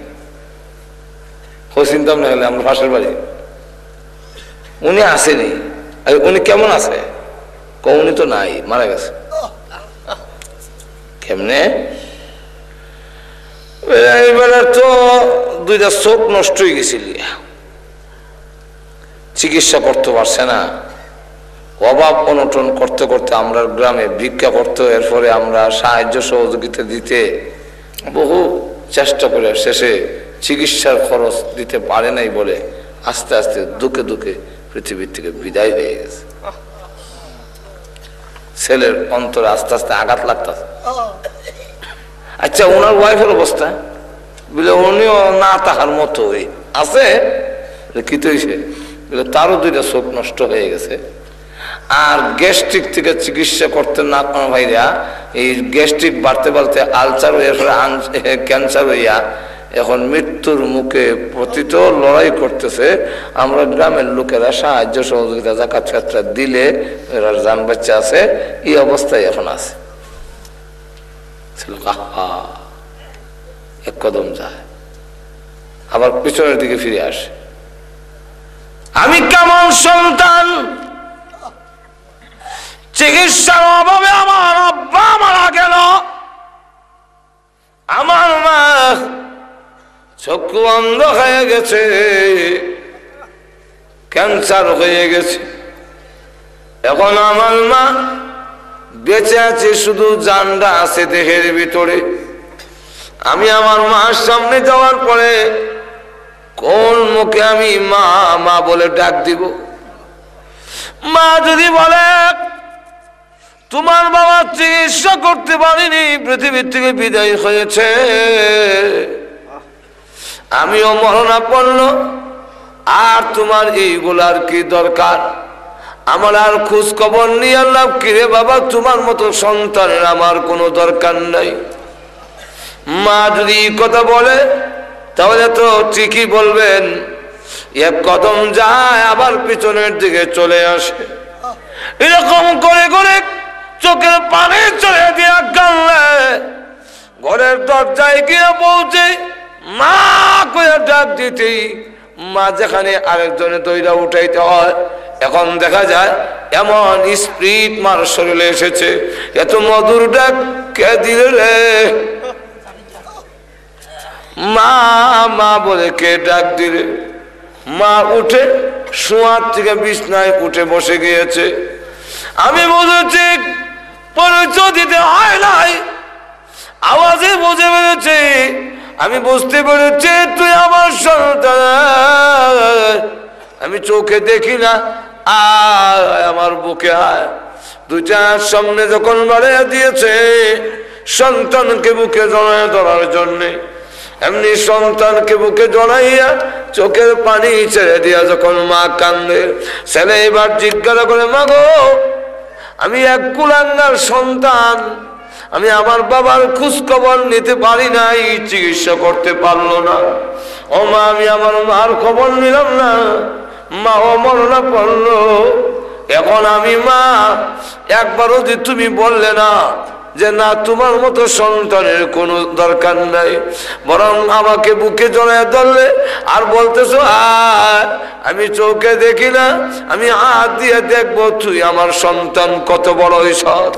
ও চিন্তাম না হলে আমরা পাশের বাড়ি উনি আসেনি উনি কেমন আছে উনি তো নাই মারা গেছে কেমনে এবারে তো দুইটা চোখ নষ্ট হয়ে গেছিল চিকিৎসা করতে পারছে না অভাব অনটন করতে করতে আমরা গ্রামে ভিক্ষা করতে এরপরে আমরা সাহায্য সহযোগিতা দিতে বহু চেষ্টা করে শেষে চিকিৎসার খরচ দিতে পারে নাই বলে আস্তে আস্তে দুঃখে দুঃখে পৃথিবীর থেকে বিদায় হয়ে গেছে ছেলের অন্তরে আস্তে আস্তে আঘাত লাগতেছে আচ্ছা ওনার ওয়াইফের অবস্থা বলে উনিও না তাহার মতো আছে কি তো হয়েছে তারও দুইটা চোখ নষ্ট হয়ে গেছে আর গ্যাস্ট্রিক থেকে চিকিৎসা করতে না পারা ভাইরা এই গ্যাস্ট্রিক বাড়তে বাড়তে আলসার হয়ে ক্যান্সার হইয়া এখন মৃত্যুর মুখে প্রতিত লড়াই করতেছে আমরা গ্রামের লোকেরা সাহায্য সহযোগিতা জাকাত ফাতরা দিলে এরা জান বাচ্চা আছে এই অবস্থায় এখন আছে এক কদম যায় আবার পিছনের দিকে ফিরে আসে আমি কেমন সন্তান চিকিৎসার অভাবে আমার আব্বা মারা গেল আমার মা চক্ষু অন্ধ হয়ে গেছে ক্যান্সার হয়ে গেছে এখন আমার মা বেঁচে আছে শুধু জানটা আছে দেহের ভিতরে আমি আমার মার সামনে যাওয়ার পরে কোন মুখে আমি মা মা বলে ডাক দিব মা যদি বলে তোমার বাবা চিকিৎসা করতে পারিনি পৃথিবীর থেকে বিদায় হয়েছে আমিও মরণাপন্ন আর তোমার এইগুলার কি দরকার আমার আর খোঁজ খবর নিয়ে আল্লাহ কিরে বাবা তোমার মতো সন্তানের আমার কোনো দরকার নাই মা যদি কথা বলে তাহলে তো ঠিকই বলবেন এক কদম যায় আবার পিছনের দিকে চলে আসে এরকম করে করে চোখের পানি চলে দিয়া কানলে ঘরের দরজায় গিয়ে পৌঁছে মা কইয়া ডাক দিতেই মা যেখানে আরেকজনে দইরা উঠাইতে হয় এখন দেখা যায় এমন স্পিরিট মার শরীরে এসেছে এত মধুর ডাক কে দিল রে মা মা বলে কে ডাক দিলে মা উঠে শোয়ার থেকে বিছনায় উঠে বসে গিয়েছে আমি বুঝেছি পরিচয় দিতে হয় নাই আওয়াজে বুঝে পেরেছি আমি বুঝতে পেরেছি তুই আমার সন্তান আমি চোখে দেখি না আয় আমার বুকে আয় দুইটা সামনে যখন বাড়িয়ে দিয়েছে সন্তানকে বুকে জড়ায় ধরার জন্যে এমনি সন্তানকে বুকে জড়াইয়া চোখের পানি ছেড়ে দিয়া যখন মা কান্দে ছেলে এবার জিজ্ঞাসা করে মা গো আমি এক কুলাঙ্গার সন্তান আমি আমার বাবার খোঁজ খবর নিতে পারি নাই চিকিৎসা করতে পারলো না ও মা আমি আমার মার খবর নিলাম না মা ও মরণা পড়লো এখন আমি মা একবারও যে তুমি বললে না যে না তোমার মতো সন্তানের কোনো দরকার নাই বরং আমাকে বুকে জড়ায় ধরলে আর বলতেছো আমি চোখে দেখি না আমি হাত দিয়ে দেখবো তুই আমার সন্তান কত বড় ঈশ্বর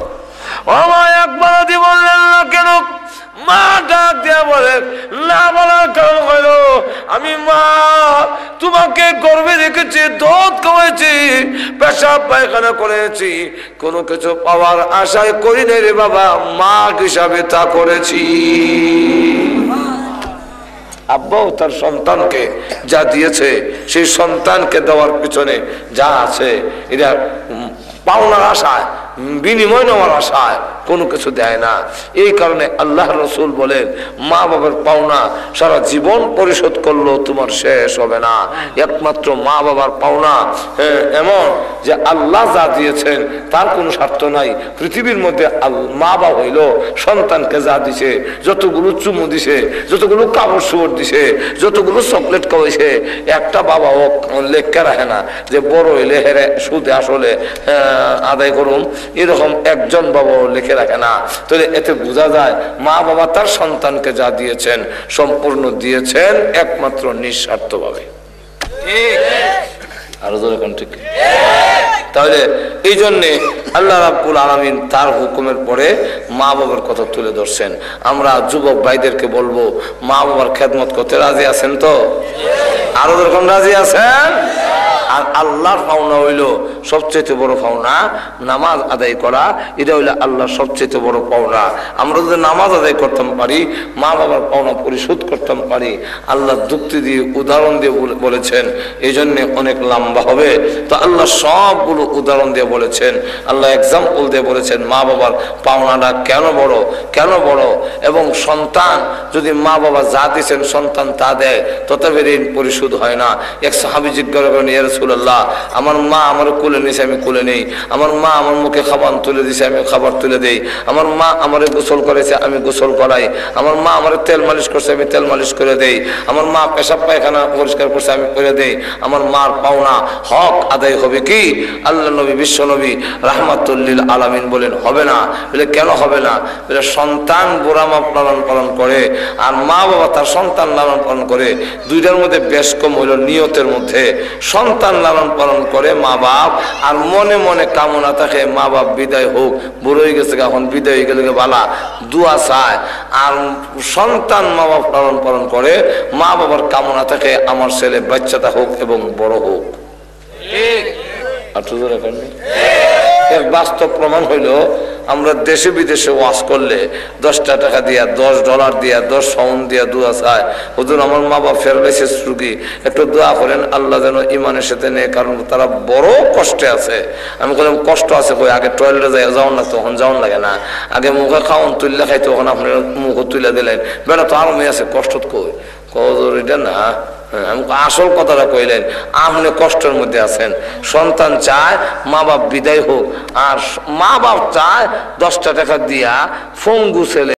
ও মা একবার দি বললেন না কেন মা ডাক দিয়া বলে না বলার কারণ হইল আমি মা তোমাকে গর্ভে রেখেছি দুধ খাওয়াইছি পেশাব পায়খানা করেছি কোনো কিছু পাওয়ার আশায় করি নাই রে বাবা মা হিসাবে তা করেছি আব্বাও তার সন্তানকে যা দিয়েছে সেই সন্তানকে দেওয়ার পিছনে যা আছে এটা পাওনার আশায় বিনিময় নেওয়ার আশায় কোনো কিছু দেয় না এই কারণে আল্লাহ রসুল বলেন মা বাবার পাওনা সারা জীবন পরিশোধ করলেও তোমার শেষ হবে না একমাত্র মা বাবার পাওনা এমন যে আল্লাহ যা দিয়েছেন তার কোনো স্বার্থ নাই পৃথিবীর মধ্যে মা বাবা হইল সন্তানকে যা দিছে যতগুলো চুমু দিছে যতগুলো কাপড় চোপড় দিছে যতগুলো চকলেট খাওয়াইছে একটা বাবা লেখা রাখে না যে বড় হইলে হেরে সুদে আসলে আদায় করুন এরকম একজন বাবাও লিখে রাখে না। তাহলে এতে বোঝা যায় মা বাবা তার সন্তানকে যা দিয়েছেন সম্পূর্ণ দিয়েছেন একমাত্র নিঃস্বার্থভাবে। আরো জোরে কোন ঠিক? তাহলে এই জন্যে আল্লাহ রাব্বুল আলামিন তার হুকুমের পরে মা বাবার কথা তুলে ধরছেন। আমরা যুবক ভাইদেরকে বলবো মা বাবার খেদমত করতে রাজি আছেন তো? আরো যেরকম রাজি আছেন? আর আল্লাহর পাওনা হইল সবচেয়ে বড় পাওনা নামাজ আদায় করা, এটা হইলো আল্লাহর সবচেয়ে বড় পাওনা। আমরা যদি নামাজ আদায় করতাম পারি, মা বাবার পাওনা পরিশোধ করতাম পারি, আল্লাহ যুক্তি দিয়ে উদাহরণ দিয়ে বলেছেন, এই জন্য অনেক লম্বা হবে। তো আল্লাহ সবগুলো উদাহরণ দিয়ে বলেছেন, আল্লাহ এক্সাম্পল দিয়ে বলেছেন মা বাবার পাওনাটা কেন বড়, কেন বড়। এবং সন্তান যদি মা বাবা যা দিয়েছেন সন্তান তা দেয়, তথাপি ঋণ পরিশোধ হয় না। এক সাহাবী জিজ্ঞাসা করেন, ইয়া রাসূলুল্লাহ, আমার মা আমার কোলে নিয়েছে আমি কোলে নেই, আমার মা আমার মুখে খাবার তুলে দিয়েছে আমি খাবার তুলে দেই, আমার মা আমারে গোসল করেছে আমি গোসল করাই, আমার মা আমার তেল মালিশ করছে আমি তেল মালিশ করে দেই, আমার মা পেশাব পায়খানা পরিষ্কার করছে আমি করে দেই, আমার মার পাওনা হক আদায় হবে কি? আল্লাহ নবী বিশ্ব নবী রাহমাতুল লিল আলামিন বলেন হবে না। বলে কেন হবে না? বলে সন্তান বুড়া মা লালন পালন করে আর মা বাবা তার সন্তান লালন পালন করে, দুইটার মধ্যে বেশ কম হইল নিয়তের মধ্যে। সন্তান লালন পালন করে মা বাপ, আর মনে মনে কামনা থাকে মা বাপ বিদায় হোক, বুড়ো হয়ে গেছে এখন বিদায় হয়ে গেলে বালা দুয়া চায়। আর সন্তান মা বাপ লালন পালন করে, মা বাবার কামনা থাকে আমার ছেলে বাচ্চাটা হোক এবং বড় হোক। এর বাস্তব প্রমাণ হইল আমরা দেশে বিদেশে ওয়াজ করলে 10 টাকা দিয়া, $10 দিয়া, 10 পাউন্ড দিয়া দোয়া চায়, হুজুর আমার মা বাবা প্যারালাইসিস রোগী, একটু দোয়া করেন আল্লাহ যেন ইমানের সাথে নেই, কারণ তারা বড় কষ্টে আছে। আমি বললাম কষ্ট আছে কই? আগে টয়লেটে যাই যাওয়ান না, তখন যাওয়ান লাগে না, আগে মুখে খাওয়ান তুললে খাই, তখন আপনি মুখে তুলে দিলেন, বেটা তো আরো মেয়ে আছে কষ্ট কই? কজর এটা না, আসল কথাটা কইলেন, আপনি কষ্টের মধ্যে আছেন। সন্তান চায় মা বাপ বিদায় হোক, আর মা বাপ চায় 10 টাকা দিয়া ফঙ্গু ছেলে